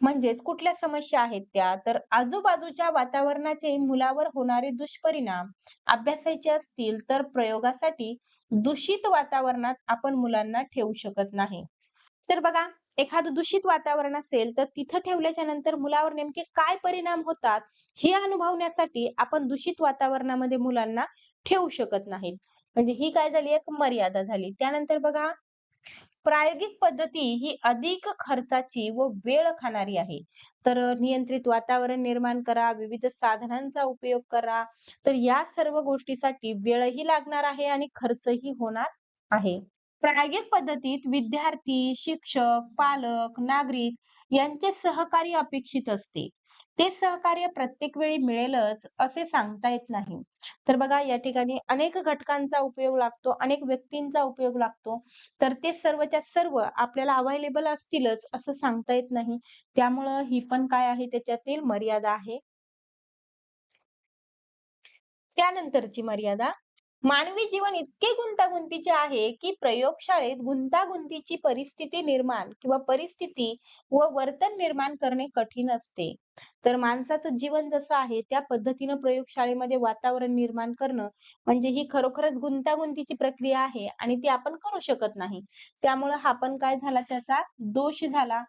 म्हणजेच कुठल्या समस्या आहेत त्या? तर आजूबाजूच्या वातावरणाचे मुलावर होणारे दुष्परिणाम अभ्यासायचे असतील, तर प्रयोगासाठी दूषित वातावरणात आपण मुलांना ठेवू शकत नाही. तर बघा, एखादं दूषित वातावरण असेल, तर तिथं ठेवल्याच्या नंतर मुलावर नेमके काय परिणाम होतात, हे अनुभवण्यासाठी आपण दूषित वातावरणामध्ये मुलांना ठेवू शकत नाही. म्हणजे ही काय झाली, एक मर्यादा झाली. त्यानंतर बघा, प्रायोगिक पद्धती ही अधिक खर्चाची व वेळ खाणारी आहे. तर नियंत्रित वातावरण निर्माण करा, विविध साधनांचा उपयोग करा. तर या सर्व गोष्टीसाठी वेळही लागणार आहे आणि खर्चही होणार आहे. प्रायोगिक पद्धतीत विद्यार्थी, शिक्षक, पालक, नागरिक यांचे सहकार्य अपेक्षित असते. ते सहकार्य प्रत्येक वेळी मिळेलच असे सांगता येत नाही. तर बघा, या ठिकाणी अनेक घटकांचा उपयोग लागतो, अनेक व्यक्तींचा उपयोग लागतो. तर ते सर्वच्या सर्व आपल्याला अवेलेबल असतीलच असं सांगता येत नाही. त्यामुळं ही पण काय आहे, त्याच्यातील मर्यादा आहे. त्यानंतरची मर्यादा, मानवी जीवन इतके गुंतागुंतीचे आहे, की प्रयोगशाळेत गुंतागुंतीची परिस्थिती निर्माण किंवा परिस्थिती व वर्तन निर्माण करणे कठीण असते. तर माणसाचं जीवन जसं आहे, त्या पद्धतीनं प्रयोगशाळेमध्ये वातावरण निर्माण करणं म्हणजे ही खरोखरच गुंतागुंतीची प्रक्रिया आहे आणि ती आपण करू शकत नाही. त्यामुळं हा पण काय झाला त्याचा दोष झाला.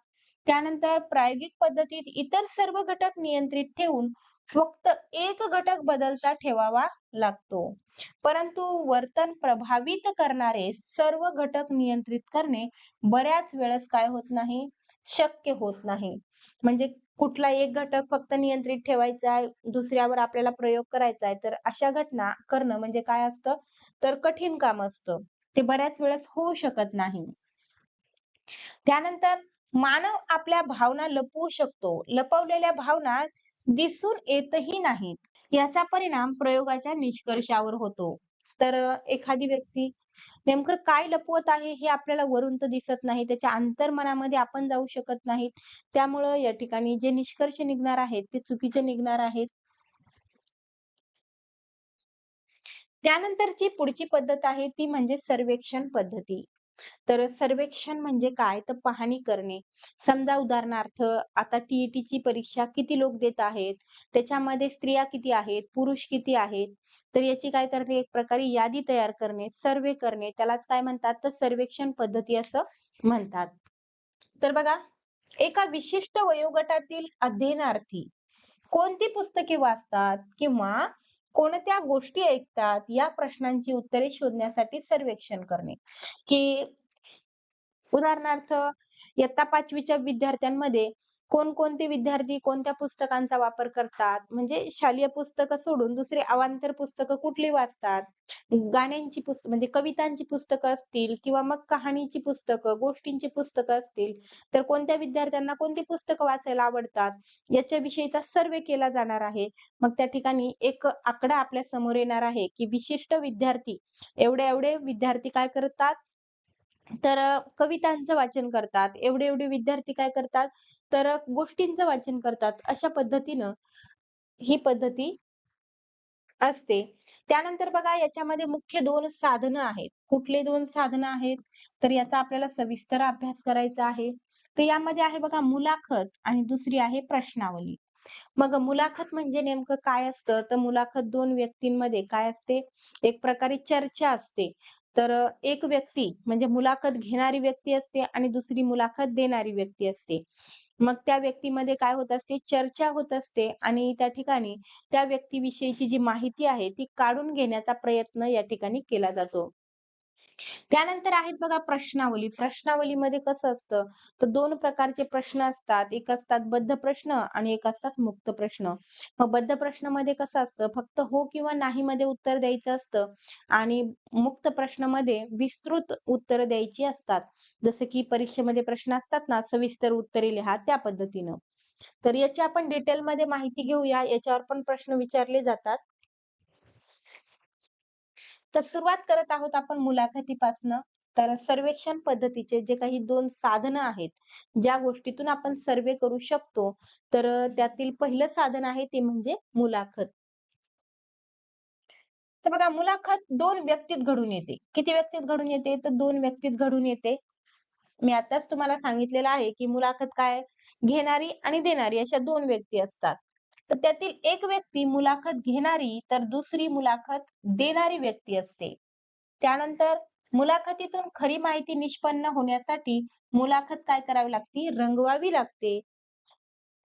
त्यानंतर प्रायोगिक पद्धतीत इतर सर्व घटक नियंत्रित ठेवून फक्त एक घटक बदलता ठेवावा लागतो. परंतु वर्तन प्रभावित करणारे सर्व घटक नियंत्रित करणे बऱ्याच वेळेस काय होत नाही, शक्य होत नाही. म्हणजे कुठला एक घटक फक्त नियंत्रित ठेवायचा आहे, दुसऱ्यावर आपल्याला प्रयोग करायचा आहे, तर अशा घटना करणं म्हणजे काय असतं, तर कठीण काम असतं. ते बऱ्याच वेळेस होऊ शकत नाही. त्यानंतर मानव आपल्या भावना लपवू शकतो. लपवलेल्या भावना दिसून येतही नाहीत. याचा परिणाम प्रयोगाच्या निष्कर्षावर होतो. तर एखादी व्यक्ती नेमकं काय लपवत आहे हे आपल्याला वरून तर दिसत नाही. त्याच्या अंतर्मनामध्ये आपण जाऊ शकत नाही. त्यामुळं या ठिकाणी जे निष्कर्ष निघणार आहेत ते चुकीचे निघणार आहेत. त्यानंतरची पुढची पद्धत आहे ती म्हणजे सर्वेक्षण पद्धती. तर सर्वेक्षण म्हणजे काय? तर पाहणी करणे. समजा उदाहरणार्थ आता टी परीक्षा किती लोक देत आहेत, त्याच्यामध्ये स्त्रिया किती आहेत, पुरुष किती आहेत. तर याची काय करणे, एक प्रकारे यादी तयार करणे, सर्व्हे करणे. त्यालाच काय म्हणतात? तर सर्वेक्षण पद्धती असं म्हणतात. तर बघा, एका विशिष्ट वयोगटातील अध्ययनार्थी कोणती पुस्तके वाचतात किंवा कोणत्या गोष्टी ऐकतात, या प्रश्नांची उत्तरे शोधण्यासाठी सर्वेक्षण करणे. की उदाहरणार्थ, इयत्ता 5वी विद्यार्थ्यांमध्ये कोणकोणते विद्यार्थी कोणत्या पुस्तकांचा वापर करतात, म्हणजे शालेय पुस्तकं सोडून दुसरी अवांतर पुस्तकं कुठली वाचतात. गाण्यांची म्हणजे कवितांची पुस्तकं असतील किंवा मग कहाणीची पुस्तकं, गोष्टींची पुस्तकं असतील, तर कोणत्या विद्यार्थ्यांना कोणती पुस्तकं वाचायला आवडतात, याच्याविषयीचा सर्व्हे केला जाणार आहे. मग त्या ठिकाणी एक आकडा आपल्या समोर येणार आहे, की विशिष्ट विद्यार्थी एवढे-एवढे विद्यार्थी काय करतात, तर कवितांचं वाचन करतात. एवढे-एवढे विद्यार्थी काय करतात, तर गोष्टींचं वाचन करतात. अशा पद्धतीनं ही पद्धती असते. त्यानंतर बघा याच्यामध्ये मुख्य 2 साधनं आहेत. कुठले 2 साधनं आहेत? तर याचा आपल्याला सविस्तर अभ्यास करायचा आहे. तर यामध्ये आहे बघा मुलाखत आणि दुसरी आहे प्रश्नावली. मग मुलाखत म्हणजे नेमकं काय असतं? तर मुलाखत 2 व्यक्तींमध्ये काय असते? एक प्रकारे चर्चा असते. तर एक व्यक्ती म्हणजे मुलाखत घेणारी व्यक्ती असते आणि दुसरी मुलाखत देणारी व्यक्ती असते. मग त्या व्यक्तीमध्ये काय होत असते? चर्चा होत असते आणि त्या ठिकाणी त्या व्यक्तीविषयीची जी माहिती आहे, ती काढून घेण्याचा प्रयत्न या ठिकाणी केला जातो. त्यानंतर आहेत बघा प्रश्नावली. प्रश्नावलीमध्ये कसं असतं, तर 2 प्रकारचे प्रश्न असतात. एक असतात बद्ध प्रश्न आणि एक असतात मुक्त प्रश्न. मग बद्ध प्रश्नामध्ये कसं असतं, फक्त हो किंवा नाही मध्ये उत्तर द्यायचं असतं आणि मुक्त प्रश्नामध्ये विस्तृत उत्तरं द्यायची असतात. जसं की परीक्षेमध्ये प्रश्न असतात ना, सविस्तर उत्तरे लिहा त्या पद्धतीनं. तर याची आपण डिटेलमध्ये माहिती घेऊया. याच्यावर पण प्रश्न विचारले जातात. तर सुरुवात करत आहोत आपण मुलाखतीपासनं. तर सर्वेक्षण पद्धतीचे जे काही 2 साधनं आहेत, ज्या गोष्टीतून आपण सर्व्हे करू शकतो, तर त्यातील पहिलं साधन आहे ते म्हणजे मुलाखत. तर बघा मुलाखत 2 व्यक्तीत घडून येते. किती व्यक्तीत घडून येते? तर 2 व्यक्तीत घडून येते. मी आताच तुम्हाला सांगितलेलं आहे, की मुलाखत काय घेणारी आणि देणारी अशा 2 व्यक्ती असतात. तर त्यातील एक व्यक्ती मुलाखत घेणारी, तर दुसरी मुलाखत देणारी व्यक्ती असते. त्यानंतर मुलाखतीतून खरी माहिती निष्पन्न होण्यासाठी मुलाखत काय करावी लागते? रंगवावी लागते.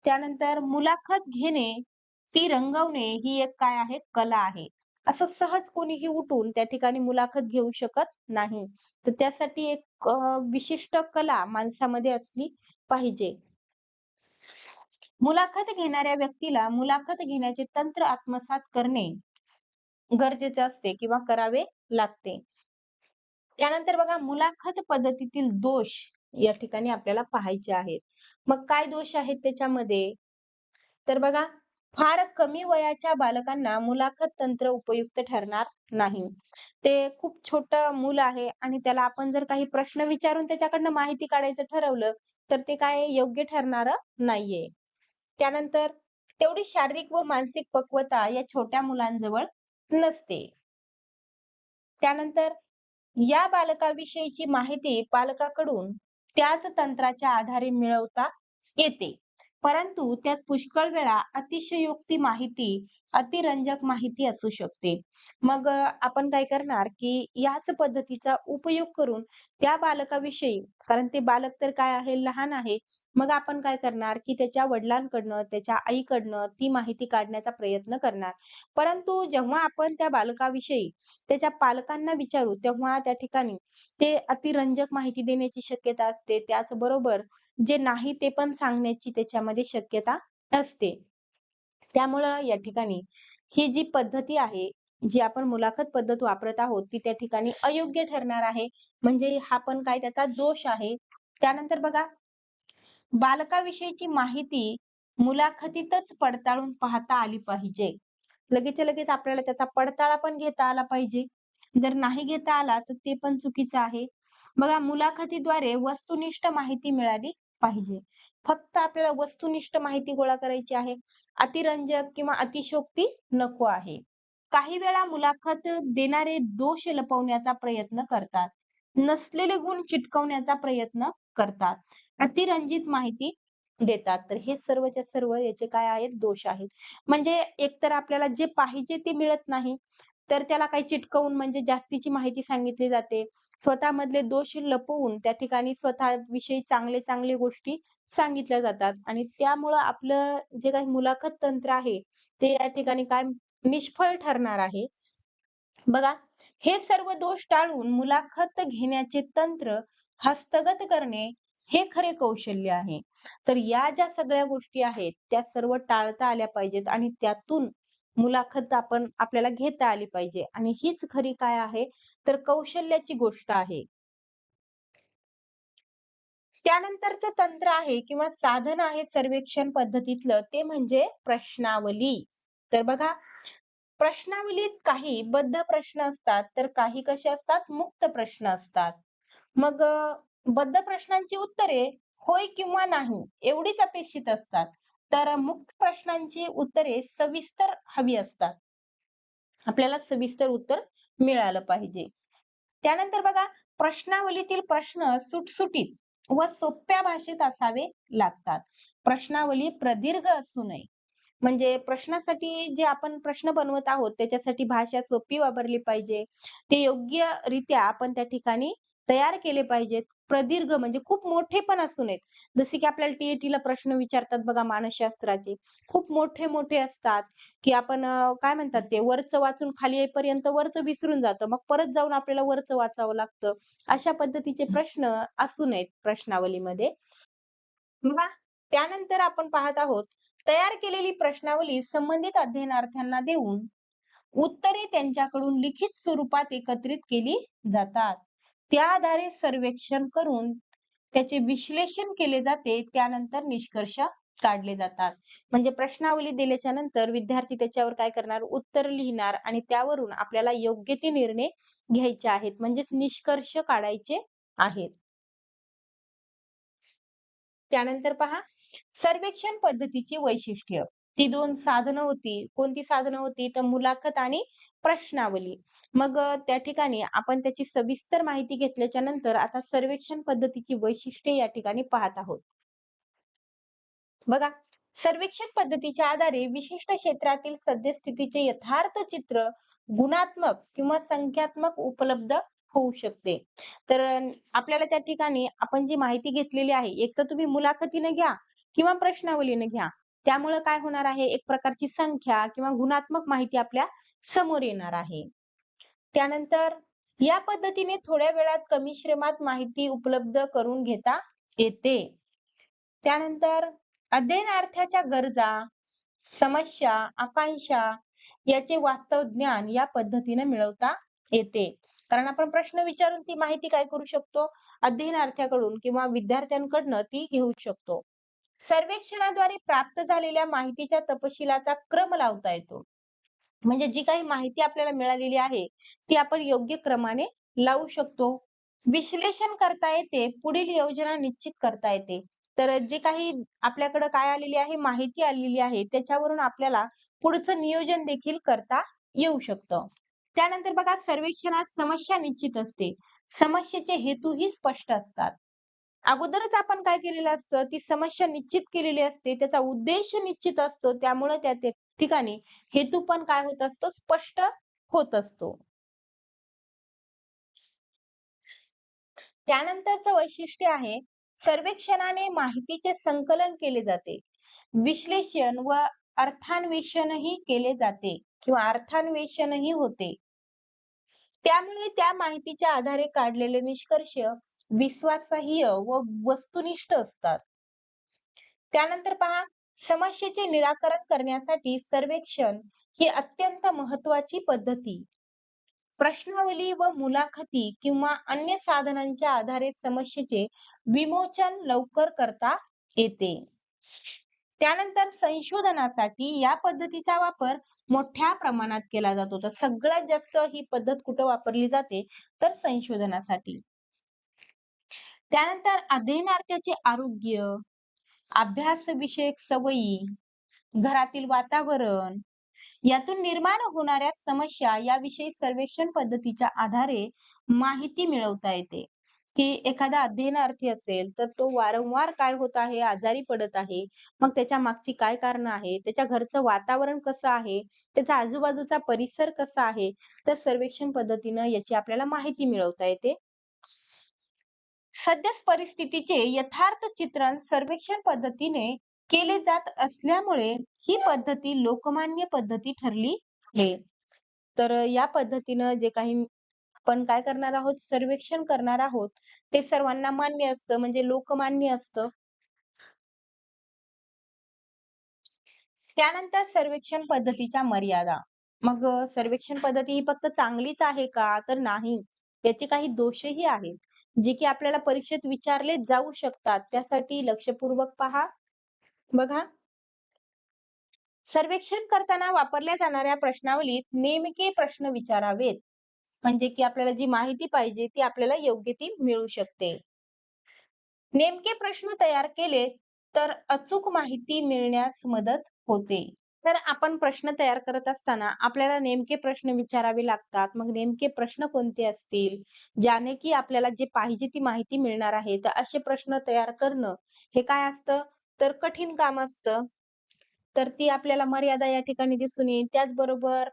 त्यानंतर मुलाखत घेणे, ती रंगवणे ही एक काय आहे? कला आहे. असं सहज कोणीही उठून त्या ठिकाणी मुलाखत घेऊ शकत नाही. तर त्यासाठी एक विशिष्ट कला माणसामध्ये असली पाहिजे. मुलाखत घेणाऱ्या व्यक्तीला मुलाखत घेण्याचे तंत्र आत्मसात करणे गरजेचे असते किंवा करावे लागते. त्यानंतर बघा मुलाखत पद्धतीतील दोष या ठिकाणी आपल्याला पाहायचे आहेत. मग काय दोष आहेत त्याच्यामध्ये? तर बघा, फार कमी वयाच्या बालकांना मुलाखत तंत्र उपयुक्त ठरणार नाही. ते खूप छोटं मूल आहे आणि त्याला आपण जर काही प्रश्न विचारून त्याच्याकडनं माहिती काढायचं ठरवलं, तर ते काय योग्य ठरणारं नाहीये. त्यानंतर तेवढी शारीरिक व मानसिक पक्वता या छोट्या मुलांजवळ नसते. त्यानंतर या बालकाविषयीची माहिती पालकाकडून त्याच तंत्राच्या आधारे मिळवता येते. परंतु त्यात पुष्कळ वेळा अतिशयोक्ती माहिती, अतिरंजक माहिती असू शकते. मग आपण काय करणार, की याच पद्धतीचा उपयोग करून त्या बालकाविषयी, कारण ते बालक तर काय आहे, लहान आहे. मग आपण काय करणार, की त्याच्या वडिलांकडनं, त्याच्या आईकडनं ती माहिती काढण्याचा प्रयत्न करणार. परंतु जेव्हा आपण त्या बालकाविषयी त्याच्या पालकांना विचारू, तेव्हा त्या ठिकाणी ते अतिरंजक माहिती देण्याची शक्यता असते. त्याचबरोबर जे नाही ते पण सांगण्याची त्याच्यामध्ये शक्यता असते. त्यामुळं या ठिकाणी ही जी पद्धती आहे, जी आपण मुलाखत पद्धत वापरत आहोत, ती त्या ठिकाणी अयोग्य ठरणार आहे. म्हणजे हा पण काय त्याचा दोष आहे. त्यानंतर बघा, बालकाविषयीची माहिती मुलाखतीतच पडताळून पाहता आली पाहिजे. लगेचच्या लगेच आपल्याला त्याचा पडताळा पण घेता आला पाहिजे. जर नाही घेता आला, तर ते पण चुकीचं आहे. बघा, मुलाखतीद्वारे वस्तुनिष्ठ माहिती मिळाली पाहिजे. फक्त आपल्याला वस्तुनिष्ठ माहिती गोळा करायची आहे. अतिरंजक किंवा अतिशयोक्ती नको आहे. काही वेळा मुलाखत देणारे दोष लपवण्याचा प्रयत्न करतात. नसलेले गुण चिटकवण्याचा प्रयत्न करतात. अतिरंजित माहिती देतात. तर हे सर्वच्या सर्व याचे काय आहेत? दोष आहेत. म्हणजे एकतर आपल्याला जे पाहिजे ते मिळत नाही, तर त्याला काही चिटकवून म्हणजे जास्तीची माहिती सांगितली जाते. स्वतःमधले दोष लपवून त्या ठिकाणी स्वतःविषयी चांगले-चांगले गोष्टी सांगितल्या जातात आणि त्यामुळं आपलं जे काही मुलाखत तंत्र आहे, ते या ठिकाणी काय निष्फळ ठरणार आहे. बघा, हे सर्व दोष टाळून मुलाखत घेण्याचे तंत्र हस्तगत करणे हे खरे कौशल्य आहे. तर या ज्या सगळ्या गोष्टी आहेत, त्या सर्व टाळता आल्या पाहिजेत आणि त्यातून मुलाखत आपल्याला घेता आली पाहिजे आणि हीच खरी काय आहे, तर कौशल्याची गोष्ट आहे. त्यानंतरचं तंत्र आहे किंवा साधन आहे सर्वेक्षण पद्धतीतलं, ते म्हणजे प्रश्नावली. तर बघा, प्रश्नावलीत काही बद्ध प्रश्न असतात, तर काही कसे असतात, मुक्त प्रश्न असतात. मग बद्ध प्रश्नांची उत्तरे होय किंवा नाही एवढीच अपेक्षित असतात. तर मुक्त प्रश्नांची उत्तरे सविस्तर हवी असतात. आपल्याला सविस्तर उत्तर मिळालं पाहिजे. त्यानंतर बघा, प्रश्नावलीतील प्रश्न सुटसुटीत व सोप्या भाषेत असावे लागतात. प्रश्नावली प्रदीर्घ असू नये. म्हणजे प्रश्नासाठी जे आपण प्रश्न बनवत आहोत, त्याच्यासाठी भाषा सोपी वापरली पाहिजे. ते योग्यरित्या आपण त्या ठिकाणी तयार केले पाहिजेत. प्रदीर्घ म्हणजे खूप मोठे पण असू नयेत. जसे की आपल्याला टी प्रश्न विचारतात बघा मानसशास्त्राचे. खूप मोठे-मोठे असतात, की आपण काय म्हणतात ते वरचं वाचून खाली येईपर्यंत वरचं विसरून जातं. मग परत जाऊन आपल्याला वरचं वाचावं लागतं. अशा पद्धतीचे प्रश्न असू नयेत प्रश्नावलीमध्ये. बघा, त्यानंतर आपण पाहत आहोत, तयार केलेली प्रश्नावली संबंधित अध्ययनार्थ्यांना देऊन उत्तरे त्यांच्याकडून लिखित स्वरूपात एकत्रित केली जातात. त्या आधारे सर्वेक्षण करून त्याचे विश्लेषण केले जाते. त्यानंतर निष्कर्ष काढले जातात. म्हणजे प्रश्नावली दिल्याच्या नंतर विद्यार्थी त्याच्यावर काय करणार? उत्तर लिहिणार आणि त्यावरून आपल्याला योग्य ते निर्णय घ्यायचे आहेत. म्हणजेच निष्कर्ष काढायचे आहेत. त्यानंतर पहा, सर्वेक्षण पद्धतीची वैशिष्ट्य. ती 2 साधनं होती. कोणती साधनं होती? तर मुलाखत आणि प्रश्नावली. मग त्या ठिकाणी आपण त्याची सविस्तर माहिती घेतल्याच्या नंतर आता सर्वेक्षण पद्धतीची वैशिष्ट्ये या ठिकाणी पाहत आहोत. बघा, सर्वेक्षण पद्धतीच्या आधारे विशिष्ट क्षेत्रातील सद्यस्थितीचे यथार्थ चित्र गुणात्मक किंवा संख्यात्मक उपलब्ध होऊ शकते. तर आपल्याला त्या ठिकाणी आपण जी माहिती घेतलेली आहे, एक तर तुम्ही मुलाखतीने घ्या किंवा प्रश्नावलीने घ्या. त्यामुळे काय होणार आहे, एक प्रकारची संख्या किंवा गुणात्मक माहिती आपल्या समोर येणार आहे. त्यानंतर या पद्धतीने थोड्या वेळात कमी श्रमात माहिती उपलब्ध करून घेता येते. त्यानंतर अध्ययनार्थ्याच्या गरजा, समस्या, आकांक्षा याचे वास्तव ज्ञान या पद्धतीने मिळवता येते. कारण आपण प्रश्न विचारून ती माहिती काय करू शकतो? अध्ययनार्थ्याकडून किंवा विद्यार्थ्यांकडनं ती घेऊ शकतो. सर्वेक्षणाद्वारे प्राप्त झालेल्या माहितीच्या तपशिलाचा क्रम लावता येतो. म्हणजे जी काही माहिती आपल्याला मिळालेली आहे, ती आपण योग्य क्रमाने लावू शकतो. विश्लेषण करता येते, पुढील योजना निश्चित करता येते. तर जे काही आपल्याकडे काय आलेली आहे, माहिती आलेली आहे, त्याच्यावरून आपल्याला पुढचं नियोजन देखील करता येऊ शकतं. त्यानंतर बघा सर्वेक्षणात समस्या निश्चित असते. समस्येचे हेतूही स्पष्ट असतात. अगोदरच आपण काय केलेलं असतं, ती समस्या निश्चित केलेली असते. त्याचा उद्देश निश्चित असतो. त्यामुळे त्या त्या ठिकाणी हेतू पण काय होत असतो, स्पष्ट होत असतो. त्यानंतरचं वैशिष्ट्य आहे, सर्वेक्षणाने माहितीचे संकलन केले जाते. विश्लेषण व अर्थान्वेषणही केले जाते किंवा अर्थान्वेषणही होते. त्यामुळे त्या माहितीच्या आधारे काढलेले निष्कर्ष विश्वासार्ह व वस्तुनिष्ठ असतात. त्यानंतर पहा, समस्येचे निराकरण करण्यासाठी सर्वेक्षण ही अत्यंत महत्वाची पद्धती. प्रश्नावली व मुलाखती किंवा अन्य साधनांच्या आधारे समस्येचे विमोचन लवकर करता येते. त्यानंतर संशोधनासाठी या पद्धतीचा वापर मोठ्या प्रमाणात केला जातो. तर सगळ्यात जास्त ही पद्धत कुठं वापरली जाते? तर संशोधनासाठी. त्यानंतर अध्ययनार्थ्याचे आरोग्य, अभ्यास विषयक सवयी, घरातील वातावरण यातून निर्माण होणाऱ्या समस्या याविषयी सर्वेक्षण पद्धतीच्या आधारे माहिती मिळवता येते. की एखादा अध्ययनार्थी असेल तर तो वारंवार काय होत आहे, आजारी पडत आहे. मग त्याच्या मागची काय कारणं आहे, त्याच्या घरचं वातावरण कसं आहे, त्याचा आजूबाजूचा परिसर कसा आहे, तर सर्वेक्षण पद्धतीनं याची आपल्याला माहिती मिळवता येते. सद्य परिस्थितीचे यथार्थ चित्रण सर्वेक्षण पद्धतीने केले जात असल्यामुळे ही पद्धती लोकमान्य पद्धती ठरली आहे. तर या पद्धतीनं जे काही आपण काय करणार आहोत, सर्वेक्षण करणार आहोत, ते सर्वांना मान्य असतं म्हणजे लोकमान्य असतं. त्यानंतर सर्वेक्षण पद्धतीच्या मर्यादा. मग सर्वेक्षण पद्धती ही फक्त चांगलीच आहे का? तर नाही. त्याचे काही दोषही आहेत, जे की आपल्याला परीक्षेत विचारले जाऊ शकतात. त्यासाठी लक्षपूर्वक पहा. बघा, सर्वेक्षण करताना वापरल्या जाणाऱ्या प्रश्नावलीत नेमके प्रश्न विचारावेत. म्हणजे की आपल्याला जी माहिती पाहिजे ती आपल्याला योग्य ती मिळू शकते. नेमके प्रश्न तयार केले तर अचूक माहिती मिळण्यास मदत होते. तर आपण प्रश्न तयार करत असताना आपल्याला नेमके प्रश्न विचारावे लागतात. मग नेमके प्रश्न कोणते असतील, ज्याने की आपल्याला जे पाहिजे ती माहिती मिळणार आहे. तर असे प्रश्न तयार करणं हे काय असतं, तर कठीण काम असतं. तर ती आपल्याला मर्यादा या ठिकाणी दिसून येईल. त्याचबरोबर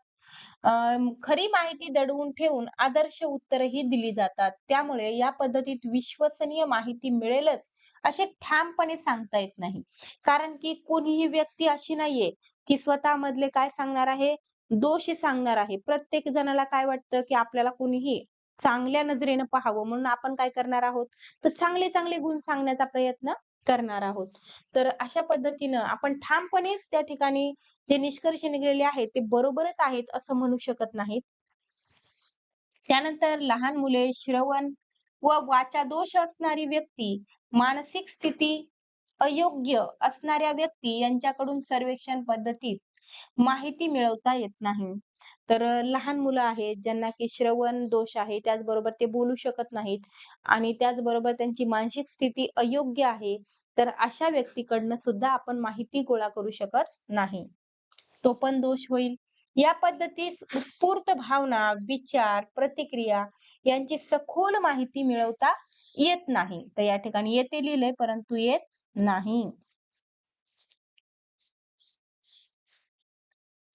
खरी माहिती दडवून ठेवून आदर्श उत्तरही दिली जातात. त्यामुळे या पद्धतीत विश्वसनीय माहिती मिळेलच असे ठामपणे सांगता येत नाही. कारण की कोणीही व्यक्ती अशी नाहीये, की स्वतःमधले काय सांगणार आहे, दोष सांगणार आहे. प्रत्येक जणाला काय वाटतं, की आपल्याला कोणीही चांगल्या नजरेनं पाहावं म्हणून आपण काय करणार आहोत, तर चांगले-चांगले गुण सांगण्याचा प्रयत्न करणार आहोत. तर अशा पद्धतीनं आपण ठामपणेच त्या ठिकाणी जे निष्कर्ष निघालेले आहेत ते बरोबरच आहेत असं म्हणू शकत नाहीत. त्यानंतर लहान मुले, श्रवण व वाचादोष असणारी व्यक्ती, मानसिक स्थिती अयोग्य असणाऱ्या व्यक्ती यांच्याकडून सर्वेक्षण पद्धतीत माहिती मिळवता येत नाही. तर लहान मुलं आहेत ज्यांना की श्रवण दोष आहे, त्याचबरोबर ते बोलू शकत नाहीत आणि त्याचबरोबर त्यांची मानसिक स्थिती अयोग्य आहे. तर अशा व्यक्तीकडनं सुद्धा आपण माहिती गोळा करू शकत नाही. तो पण दोष होईल. या पद्धतीस उत्स्फूर्त भावना, विचार, प्रतिक्रिया यांची सखोल माहिती मिळवता येत नाही. तर या ठिकाणी येते लिहिलंय परंतु येत नाही.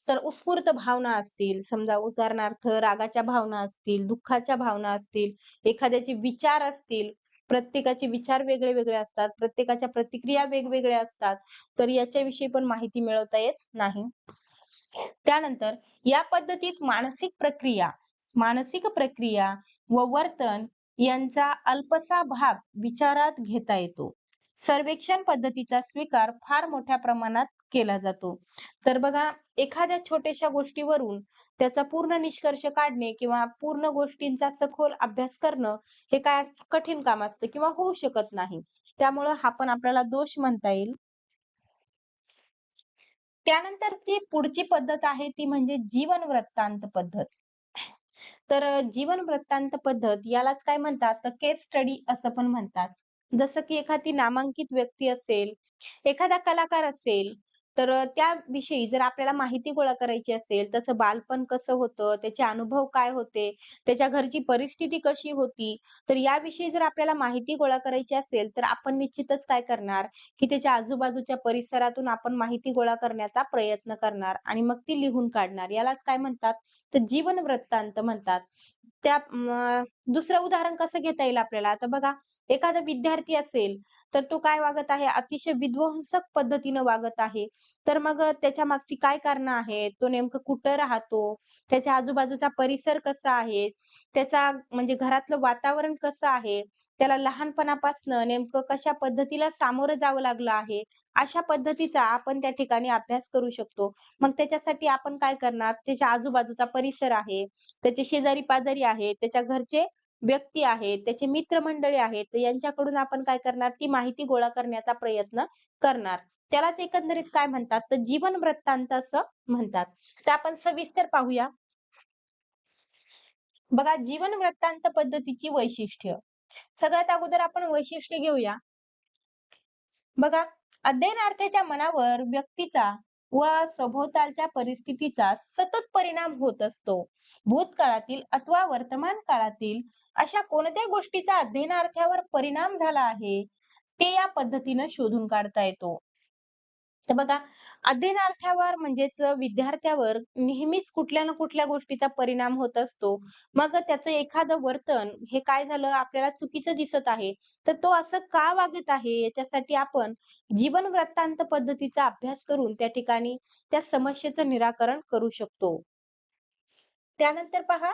तर उत्स्फूर्त भावना असतील, समजा उदाहरणार्थ रागाच्या भावना असतील, दुःखाच्या भावना असतील, एखाद्याचे विचार असतील, प्रत्येकाचे विचार वेगळे-वेगळे असतात, प्रत्येकाच्या प्रतिक्रिया वेगवेगळ्या असतात. तर याच्याविषयी पण माहिती मिळवता येत नाही. त्यानंतर या पद्धतीत मानसिक प्रक्रिया व वर्तन यांचा अल्पसा भाग विचारात घेता येतो. सर्वेक्षण पद्धतीचा स्वीकार फार मोठ्या प्रमाणात केला जातो. तर बघा, एखाद्या छोट्याशा गोष्टीवरून त्याचा पूर्ण निष्कर्ष काढणे किंवा पूर्ण गोष्टींचा सखोल अभ्यास करणं हे काय कठीण काम असतं किंवा होऊ शकत नाही. त्यामुळं हा पण आपल्याला दोष म्हणता येईल. त्यानंतरची पुढची पद्धत आहे ती म्हणजे जीवन वृत्तांत पद्धत. तर जीवन वृत्तांत पद्धत यालाच काय म्हणतात तर केस स्टडी असं पण म्हणतात. जसं की एखादी नामांकित व्यक्ती असेल, एखादा कलाकार असेल तर त्याविषयी जर आपल्याला माहिती गोळा करायची असेल, त्याचं बालपण कसं होतं, त्याचे अनुभव काय होते, त्याच्या घरची परिस्थिती कशी होती, तर याविषयी जर आपल्याला माहिती गोळा करायची असेल, तर आपण निश्चितच काय करणार, की त्याच्या आजूबाजूच्या परिसरातून आपण माहिती गोळा करण्याचा प्रयत्न करणार आणि मग ती लिहून काढणार. यालाच काय म्हणतात, तर जीवन वृत्तांत म्हणतात. त्या दुसरं उदाहरण कसं घेता येईल आपल्याला? आता बघा, एखादा विद्यार्थी असेल, तर तो काय वागत आहे, अतिशय विध्वंसक पद्धतीनं वागत आहे. तर मग त्याच्या मागची काय कारणं आहेत? तो नेमकं कुठं राहतो? त्याच्या आजूबाजूचा परिसर कसा आहे? त्याचा म्हणजे घरातलं वातावरण कसं आहे? त्याला लहानपणापासनं नेमकं कशा पद्धतीला सामोरं जावं लागलं आहे? अशा पद्धतीचा आपण त्या ठिकाणी अभ्यास करू शकतो. मग त्याच्यासाठी आपण काय करणार? त्याच्या आजूबाजूचा परिसर आहे, त्याचे शेजारी-पाजारी आहेत, त्याच्या घरचे व्यक्ती आहेत, त्याचे मित्रमंडळी आहेत, तर यांच्याकडून आपण काय करणार? ती माहिती गोळा करण्याचा प्रयत्न करणार. त्यालाच एकंदरीत काय म्हणतात? तर जीवन वृत्तांत असं म्हणतात. तर आपण सविस्तर पाहूया. बघा, जीवन वृत्तांत पद्धतीची वैशिष्ट्य. सगळ्यात अगोदर आपण वैशिष्ट्य घेऊया. बघा, अध्ययनार्थीच्या मनावर व्यक्तीचा व सभोवतालच्या परिस्थितीचा सतत परिणाम होत असतो. भूतकाळातील अथवा वर्तमान काळातील अशा कोणत्या गोष्टीचा अध्ययनार्थ्यावर परिणाम झाला आहे, ते या पद्धतीनं शोधून काढता येतो. तर बघा, अध्ययनार्थ्यावर म्हणजेच विद्यार्थ्यावर नेहमीच कुठल्या ना कुठल्या गोष्टीचा परिणाम होत असतो. मग त्याचं एखादं वर्तन हे काय झालं आपल्याला चुकीचं दिसत आहे, तर तो असं का वागत आहे याच्यासाठी आपण जीवन वृत्तांत पद्धतीचा अभ्यास करून त्या ठिकाणी त्या समस्येचं निराकरण करू शकतो. त्यानंतर पहा,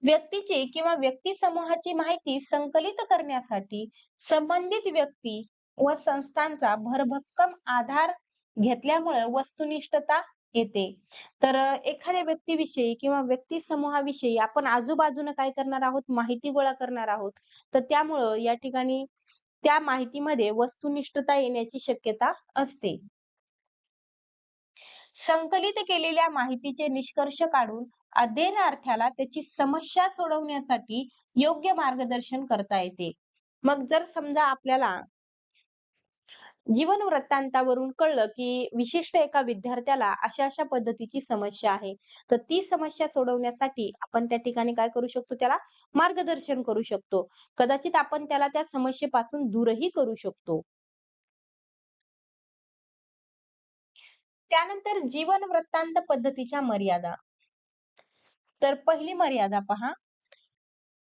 व्यक्तीची किंवा व्यक्ती समूहाची माहिती संकलित करण्यासाठी संबंधित व्यक्ती व संस्थांचा भरभक्कम आधार घेतल्यामुळे वस्तुनिष्ठता येते. तर एखाद्या व्यक्तीविषयी किंवा व्यक्ती समूहाविषयी आपण आजूबाजूने काय करणार आहोत, माहिती गोळा करणार आहोत. तर त्यामुळं या ठिकाणी त्या माहितीमध्ये वस्तुनिष्ठता येण्याची शक्यता असते. संकलित केलेल्या माहितीचे निष्कर्ष काढून अध्ययनार्थ्याला त्याची समस्या सोडवण्यासाठी योग्य मार्गदर्शन करता येते. मग जर समजा आपल्याला जीवन वृत्तांतावरून कळलं, की विशिष्ट एका विद्यार्थ्याला अशा-अशा पद्धतीची समस्या आहे. तर ती समस्या सोडवण्यासाठी आपण त्या ठिकाणी काय करू शकतो, त्याला मार्गदर्शन करू शकतो. कदाचित आपण त्याला त्या समस्येपासून दूरही करू शकतो. त्यानंतर जीवन वृत्तांत पद्धतीच्या मर्यादा. तर पहिली मर्यादा पहा,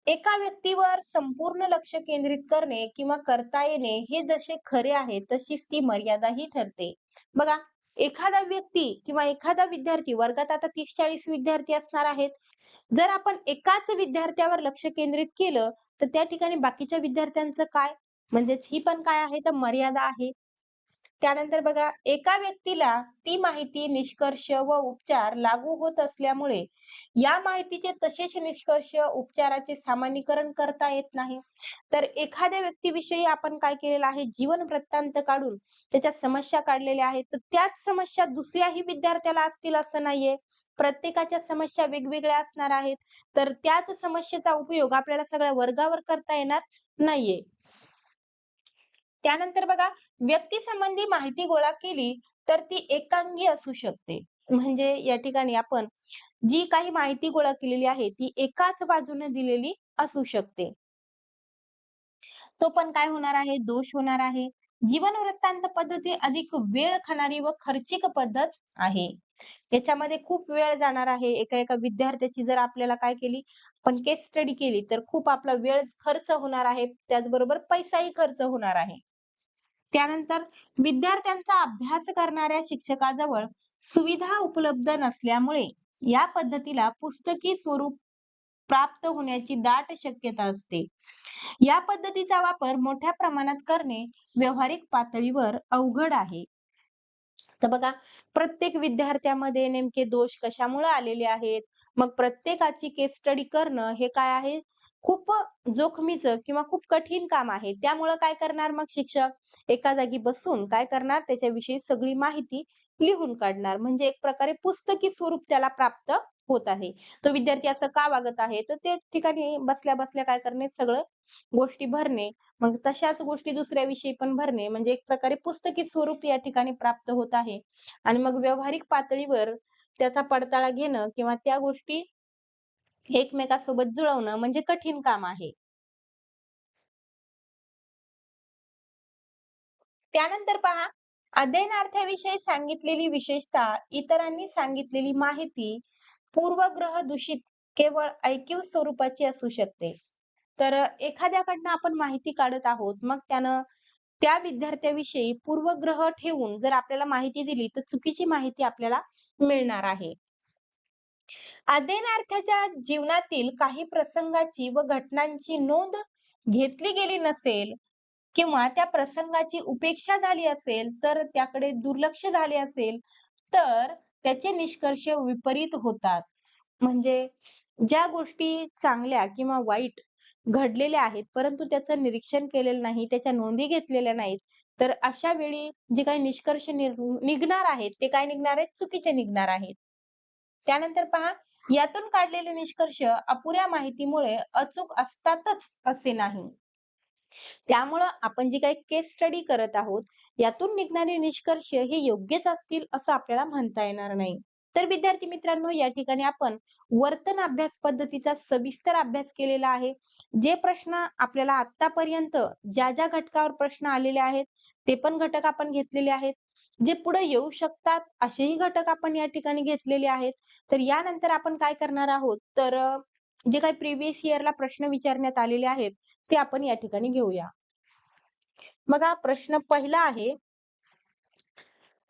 एका व्यक्तीवर संपूर्ण लक्ष केंद्रित करणे किंवा करता येणे हे जसे खरे आहे, तशीच ती मर्यादाही ठरते. बघा, एखादा व्यक्ती किंवा एखादा विद्यार्थी वर्गात आता 30-40 विद्यार्थी असणार आहेत. जर आपण एकाच विद्यार्थ्यावर लक्ष केंद्रित केलं, तर त्या ठिकाणी बाकीच्या विद्यार्थ्यांचं काय? म्हणजेच ही पण काय आहे, तर मर्यादा आहे. त्यानंतर बघा, एका व्यक्तीला ती माहिती, निष्कर्ष व उपचार लागू होत असल्यामुळे या माहितीचे तसेच निष्कर्ष, उपचाराचे सामान्यीकरण करता येत नाही. तर एखाद्या व्यक्तीविषयी आपण काय केलेलं आहे, जीवन वृत्तांत काढून त्याच्या समस्या काढलेल्या आहेत. तर त्याच समस्या दुसऱ्याही विद्यार्थ्याला असतील असं नाहीये. प्रत्येकाच्या समस्या वेगवेगळ्या असणार आहेत. तर त्याच समस्येचा उपयोग आपल्याला सगळ्या वर्गावर करता येणार नाहीये. त्यानंतर बघा, व्यक्तीसंबंधी माहिती गोळा केली, तर ती एकांगी असू शकते. म्हणजे या ठिकाणी आपण जी काही माहिती गोळा केलेली आहे, ती एकाच बाजूने दिलेली असू शकते. तो पण काय होणार आहे, दोष होणार आहे. जीवन वृत्तांत पद्धती अधिक वेळ खाणारी व खर्चिक पद्धत आहे. याच्यामध्ये खूप वेळ जाणार आहे. एका-एका विद्यार्थ्याची जर आपल्याला काय केली, आपण केस स्टडी केली, तर खूप आपला वेळ खर्च होणार आहे. त्याचबरोबर पैसाही खर्च होणार आहे. त्यानंतर विद्यार्थ्यांचा अभ्यास करणाऱ्या शिक्षकाजवळ सुविधा उपलब्ध नसल्यामुळे या पद्धतीला पुस्तकी स्वरूप प्राप्त होण्याची दाट शक्यता असते. या पद्धतीचा वापर मोठ्या प्रमाणात करणे व्यावहारिक पातळीवर अवघड आहे. तर बघा, प्रत्येक विद्यार्थ्यामध्ये नेमके दोष कशामुळे आलेले आहेत. मग प्रत्येकाची केस स्टडी करणं हे काय आहे, खूप जोखमीचं किंवा खूप कठीण काम आहे. त्यामुळं काय करणार मग शिक्षक, एका जागी बसून काय करणार, त्याच्याविषयी सगळी माहिती लिहून काढणार. म्हणजे एक प्रकारे पुस्तकी स्वरूप त्याला प्राप्त होत आहे. तो विद्यार्थी असं का वागत आहे? तर ते ठिकाणी बसल्या-बसल्या काय करणे सगळं गोष्टी भरणे. मग तशाच गोष्टी दुसऱ्या विषयी पण भरणे म्हणजे एक प्रकारे पुस्तकी स्वरूप या ठिकाणी प्राप्त होत आहे. आणि मग व्यावहारिक पातळीवर त्याचा पडताळा घेणं किंवा त्या गोष्टी एकमेकांसोबत जुळवणं म्हणजे कठीण काम आहे. त्यानंतर पहा, अध्ययनार्थाविषयी सांगितलेली विशेषतः इतरांनी सांगितलेली माहिती पूर्वग्रह दूषित केवळ ऐकीव स्वरूपाची असू शकते. तर एखाद्याकडनं आपण माहिती काढत आहोत, मग त्यानं त्या विद्यार्थ्याविषयी पूर्वग्रह ठेवून जर आपल्याला माहिती दिली, तर चुकीची माहिती आपल्याला मिळणार आहे. अध्ययनार्थाच्या जीवनातील काही प्रसंगाची व घटनांची नोंद घेतली गेली नसेल किंवा त्या प्रसंगाची उपेक्षा झाली असेल, तर त्याकडे दुर्लक्ष झाले असेल, तर त्याचे निष्कर्ष विपरीत होतात. म्हणजे ज्या गोष्टी चांगल्या किंवा वाईट घडलेल्या आहेत, परंतु त्याचं निरीक्षण केलेलं नाही, त्याच्या नोंदी घेतलेल्या नाहीत, तर अशा वेळी जे काही निष्कर्ष निघणार आहेत, ते काय निघणार आहेत? चुकीचे निघणार आहेत. त्यानंतर पहा, यातून काढलेले निष्कर्ष अपुऱ्या माहितीमुळे अचूक असतातच असे नाही. त्यामुळं आपण जी काही केस स्टडी करत आहोत, यातून निघणारे निष्कर्ष हे योग्यच असतील असं आपल्याला म्हणता येणार नाही. तर विद्यार्थी मित्रांनो, या ठिकाणी आपण वर्तन अभ्यास पद्धतीचा सविस्तर अभ्यास केलेला आहे. जे प्रश्न आपल्याला आतापर्यंत ज्या घटकावर प्रश्न आलेले आहेत, ते पण घटक आपण घेतलेले आहेत. जे पुढे येऊ शकतात असेही घटक आपण या ठिकाणी घेतलेले आहेत. तर यानंतर आपण काय करणार आहोत, तर जे काही प्रिव्हियस इयरला प्रश्न विचारण्यात आलेले आहेत, ते आपण या ठिकाणी घेऊया. बघा प्रश्न पहिला आहे,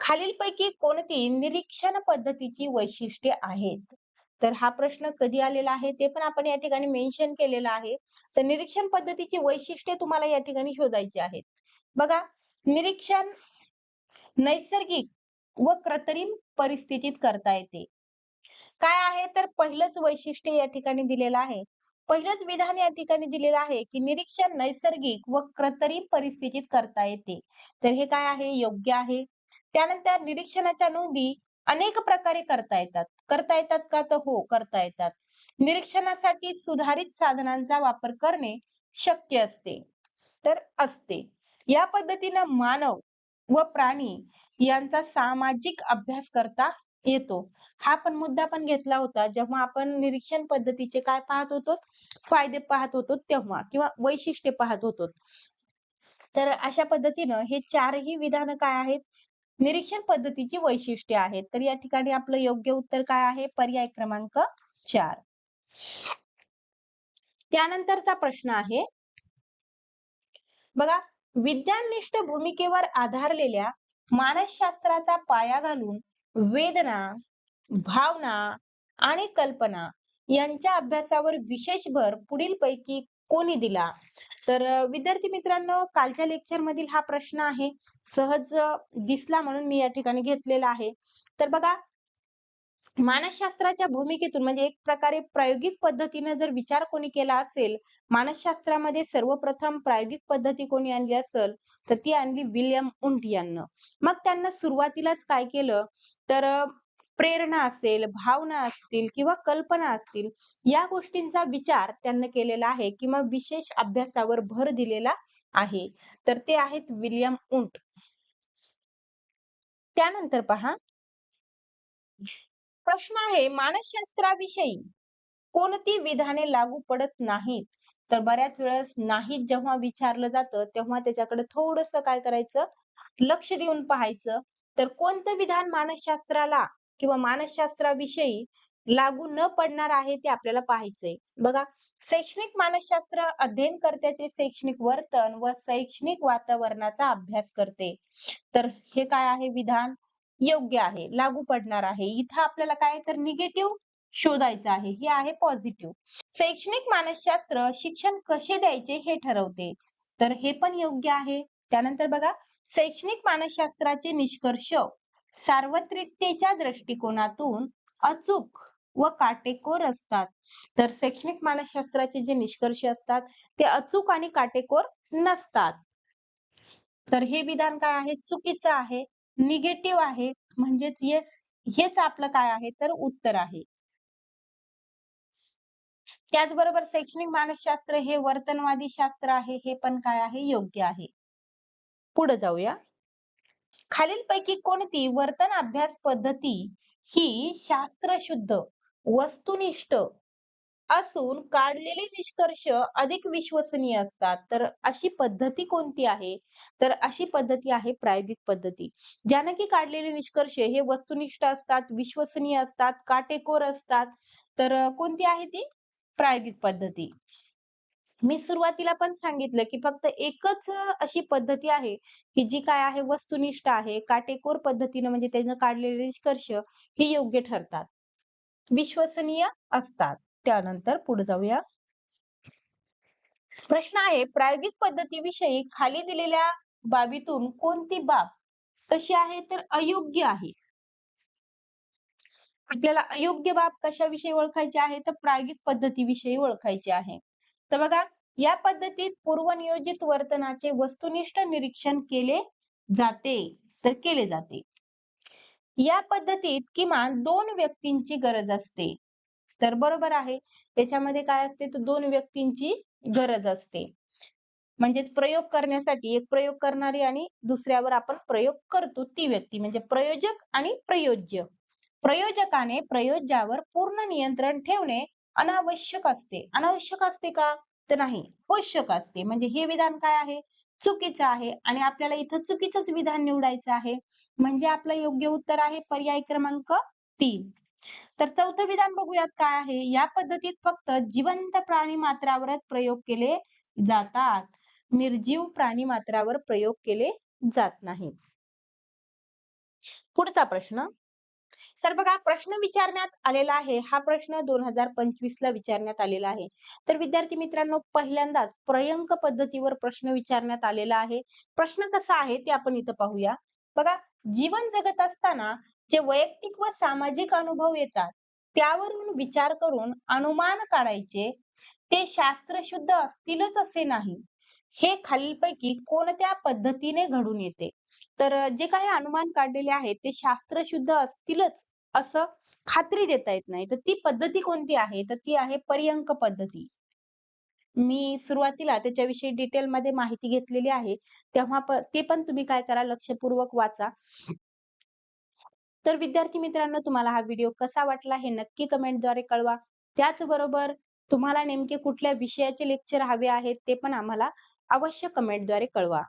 खालीलपैकी कोणती निरीक्षण पद्धतीची वैशिष्ट्ये आहेत? तर हा प्रश्न कधी आलेला आहे ते पण आपण या ठिकाणी मेन्शन केलेलं आहे. तर निरीक्षण पद्धतीची वैशिष्ट्ये तुम्हाला या ठिकाणी शोधायची आहेत. बघा, निरीक्षण नैसर्गिक व कृत्रिम परिस्थितीत करता येते. काय आहे तर पहिलंच वैशिष्ट्य या ठिकाणी दिलेलं आहे. पहिलंच विधान या ठिकाणी दिलेलं आहे, की निरीक्षण नैसर्गिक व कृत्रिम परिस्थितीत करता येते. तर हे काय आहे? योग्य आहे. त्यानंतर निरीक्षणाच्या नोंदी अनेक प्रकारे करता येतात. करता येतात का? तर हो, करता येतात. निरीक्षणासाठी सुधारित साधनांचा वापर करणे शक्य असते. तर असते. या पद्धतीनं मानव व प्राणी यांचा सामाजिक अभ्यास करता येतो. हा पण मुद्दा पण घेतला होता जेव्हा आपण निरीक्षण पद्धतीचे काय पाहत होतो? फायदे पाहत होतो तेव्हा किंवा वैशिष्ट्ये पाहत होतो. तर अशा पद्धतीनं हे चारही विधानं काय आहेत? निरीक्षण पद्धतीची वैशिष्ट्ये आहेत. तर या ठिकाणी आपलं योग्य उत्तर काय आहे? पर्याय क्रमांक 4. त्यानंतरचा प्रश्न आहे, बघा, विज्ञाननिष्ठ भूमिकेवर आधारलेल्या मानसशास्त्राचा पाया घालून वेदना, भावना आणि कल्पना यांच्या अभ्यासावर विशेष भर पुढीलपैकी कोणी दिला? तर विद्यार्थी मित्रांनो, कालच्या लेक्चर मधील हा प्रश्न आहे. सहज दिसला म्हणून मी या ठिकाणी घेतलेला आहे. तर बघा, मानसशास्त्राच्या भूमिकेतून म्हणजे एक प्रकारे प्रायोगिक पद्धतीने जर विचार कोणी केला असेल, मानसशास्त्रामध्ये सर्वप्रथम प्रायोगिक पद्धती कोणी आणली असेल, तर ती आणली विल्यम वुंट यांनी. मग त्यांना सुरुवातीलाच काय केलं, तर प्रेरणा असेल, भावना असतील किंवा कल्पना असतील, या गोष्टींचा विचार त्यांनी केलेला आहे किंवा विशेष अभ्यासावर भर दिलेला आहे. तर ते आहेत विल्यम वुंट. त्यानंतर पहा, प्रश्न आहे, मानसशास्त्राविषयी कोणती विधाने लागू पडत नाहीत? तर बऱ्याच वेळेस नाहीत जेव्हा विचारलं जातं, तेव्हा त्याच्याकडे थोडंसं काय करायचं, लक्ष देऊन पाहायचं. तर कोणतं विधान मानसशास्त्राला किंवा मानसशास्त्राविषयी लागू न पडणार आहे ते आपल्याला पाहायचंय. बघा, शैक्षणिक मानसशास्त्र अध्ययनकर्त्याचे शैक्षणिक वर्तन व शैक्षणिक वातावरणाचा अभ्यास करते. तर हे काय आहे विधान? योग्य आहे, लागू पडणार आहे. इथं आपल्याला काय तर निगेटिव्ह शोधायचं आहे. हे आहे पॉझिटिव्ह. शैक्षणिक मानसशास्त्र शिक्षण कसे द्यायचे हे ठरवते. तर हे पण योग्य आहे. त्यानंतर बघा, शैक्षणिक मानसशास्त्राचे निष्कर्ष सार्वत्रिकतेच्या दृष्टिकोनातून अचूक व काटेकोर असतात. तर शैक्षणिक मानसशास्त्राचे जे निष्कर्ष असतात, ते अचूक आणि काटेकोर नसतात. तर हे विधान काय आहे? चुकीचं आहे, निगेटिव्ह आहे. म्हणजेच येस, हेच आपलं काय आहे तर उत्तर आहे. त्याचबरोबर शैक्षणिक मानसशास्त्र हे वर्तनवादी शास्त्र आहे, हे पण काय आहे? योग्य आहे. पुढे जाऊया. खालीलपैकी कोणती वर्तन अभ्यास पद्धती ही शास्त्रशुद्ध, वस्तुनिष्ठ असून काढलेले निष्कर्ष अधिक विश्वसनीय असतात? तर अशी पद्धती कोणती आहे? तर अशी पद्धती आहे प्रायोगिक पद्धती. ज्याने की काढलेले निष्कर्ष हे वस्तुनिष्ठ असतात, विश्वसनीय असतात, काटेकोर असतात. तर कोणती आहे ती? प्रायोगिक पद्धती. मी सुरुवातीला पण सांगितलं, की फक्त एकच अशी पद्धती आहे, की जी काय आहे वस्तुनिष्ठ आहे, काटेकोर पद्धतीनं म्हणजे त्यानं काढलेले निष्कर्ष हे योग्य ठरतात, विश्वसनीय असतात. त्यानंतर पुढे जाऊया. प्रश्न आहे, प्रायोगिक पद्धतीविषयी खाली दिलेल्या बाबीतून कोणती बाब कशी आहे? तर अयोग्य आहे. आपल्याला अयोग्य बाब कशाविषयी ओळखायची आहे? तर प्रायोगिक पद्धतीविषयी ओळखायची आहे. तर बघा, या पद्धतीत पूर्वनियोजित वर्तनाचे वस्तुनिष्ठ निरीक्षण केले जाते. तर केले जाते. या पद्धतीत किमान 2 व्यक्तींची गरज असते. तर बरोबर आहे. त्याच्यामध्ये काय असते? तर 2 व्यक्तींची गरज असते. म्हणजेच प्रयोग करण्यासाठी एक प्रयोग करणारी आणि दुसऱ्यावर आपण प्रयोग करतो ती व्यक्ती म्हणजे प्रयोजक आणि प्रयोज्य. प्रयोजकाने प्रयोज्यावर पूर्ण नियंत्रण ठेवणे अनावश्यक असते. अनावश्यक असते का? तर नाही, आवश्यक असते. म्हणजे हे विधान काय आहे? चुकीचं आहे आणि आपल्याला इथं चुकीचंच विधान निवडायचं आहे. म्हणजे आपलं योग्य उत्तर आहे पर्याय क्रमांक 3. तर चौथं विधान बघूयात काय आहे? या पद्धतीत फक्त जिवंत प्राणी मात्रावरच प्रयोग केले जातात. निर्जीव प्राणी मात्रावर प्रयोग केले जात नाहीत. पुढचा प्रश्न. तर बघा, प्रश्न विचारण्यात आलेला आहे. हा प्रश्न 2025 ला विचारण्यात आलेला आहे. तर विद्यार्थी मित्रांनो, पहिल्यांदाच पर्यंक पद्धतीवर प्रश्न विचारण्यात आलेला आहे. प्रश्न कसा आहे ते आपण इथं पाहूया. बघा, जीवन जगत असताना जे वैयक्तिक व सामाजिक अनुभव येतात, त्यावरून विचार करून अनुमान काढायचे, ते शास्त्रशुद्ध असतीलच असे नाही. हे खालीलपैकी कोणत्या पद्धतीने घडून येते? तर जे काही अनुमान काढलेले आहेत ते शास्त्रशुद्ध असतीलच असं खात्री देता येत नाही. तर ती पद्धती कोणती आहे? तर ती आहे पर्यंक पद्धती. मी सुरुवातीला त्याच्याविषयी डिटेलमध्ये माहिती घेतलेली आहे. तेव्हा ते पण तुम्ही काय करा, लक्षपूर्वक वाचा. तर विद्यार्थी मित्रांनो, तुम्हाला हा व्हिडिओ कसा वाटला हे नक्की कमेंटद्वारे कळवा. त्याचबरोबर तुम्हाला नेमके कुठल्या विषयाचे लेक्चर हवे आहेत ते पण आम्हाला अवश्य कमेंटद्वारे कळवा.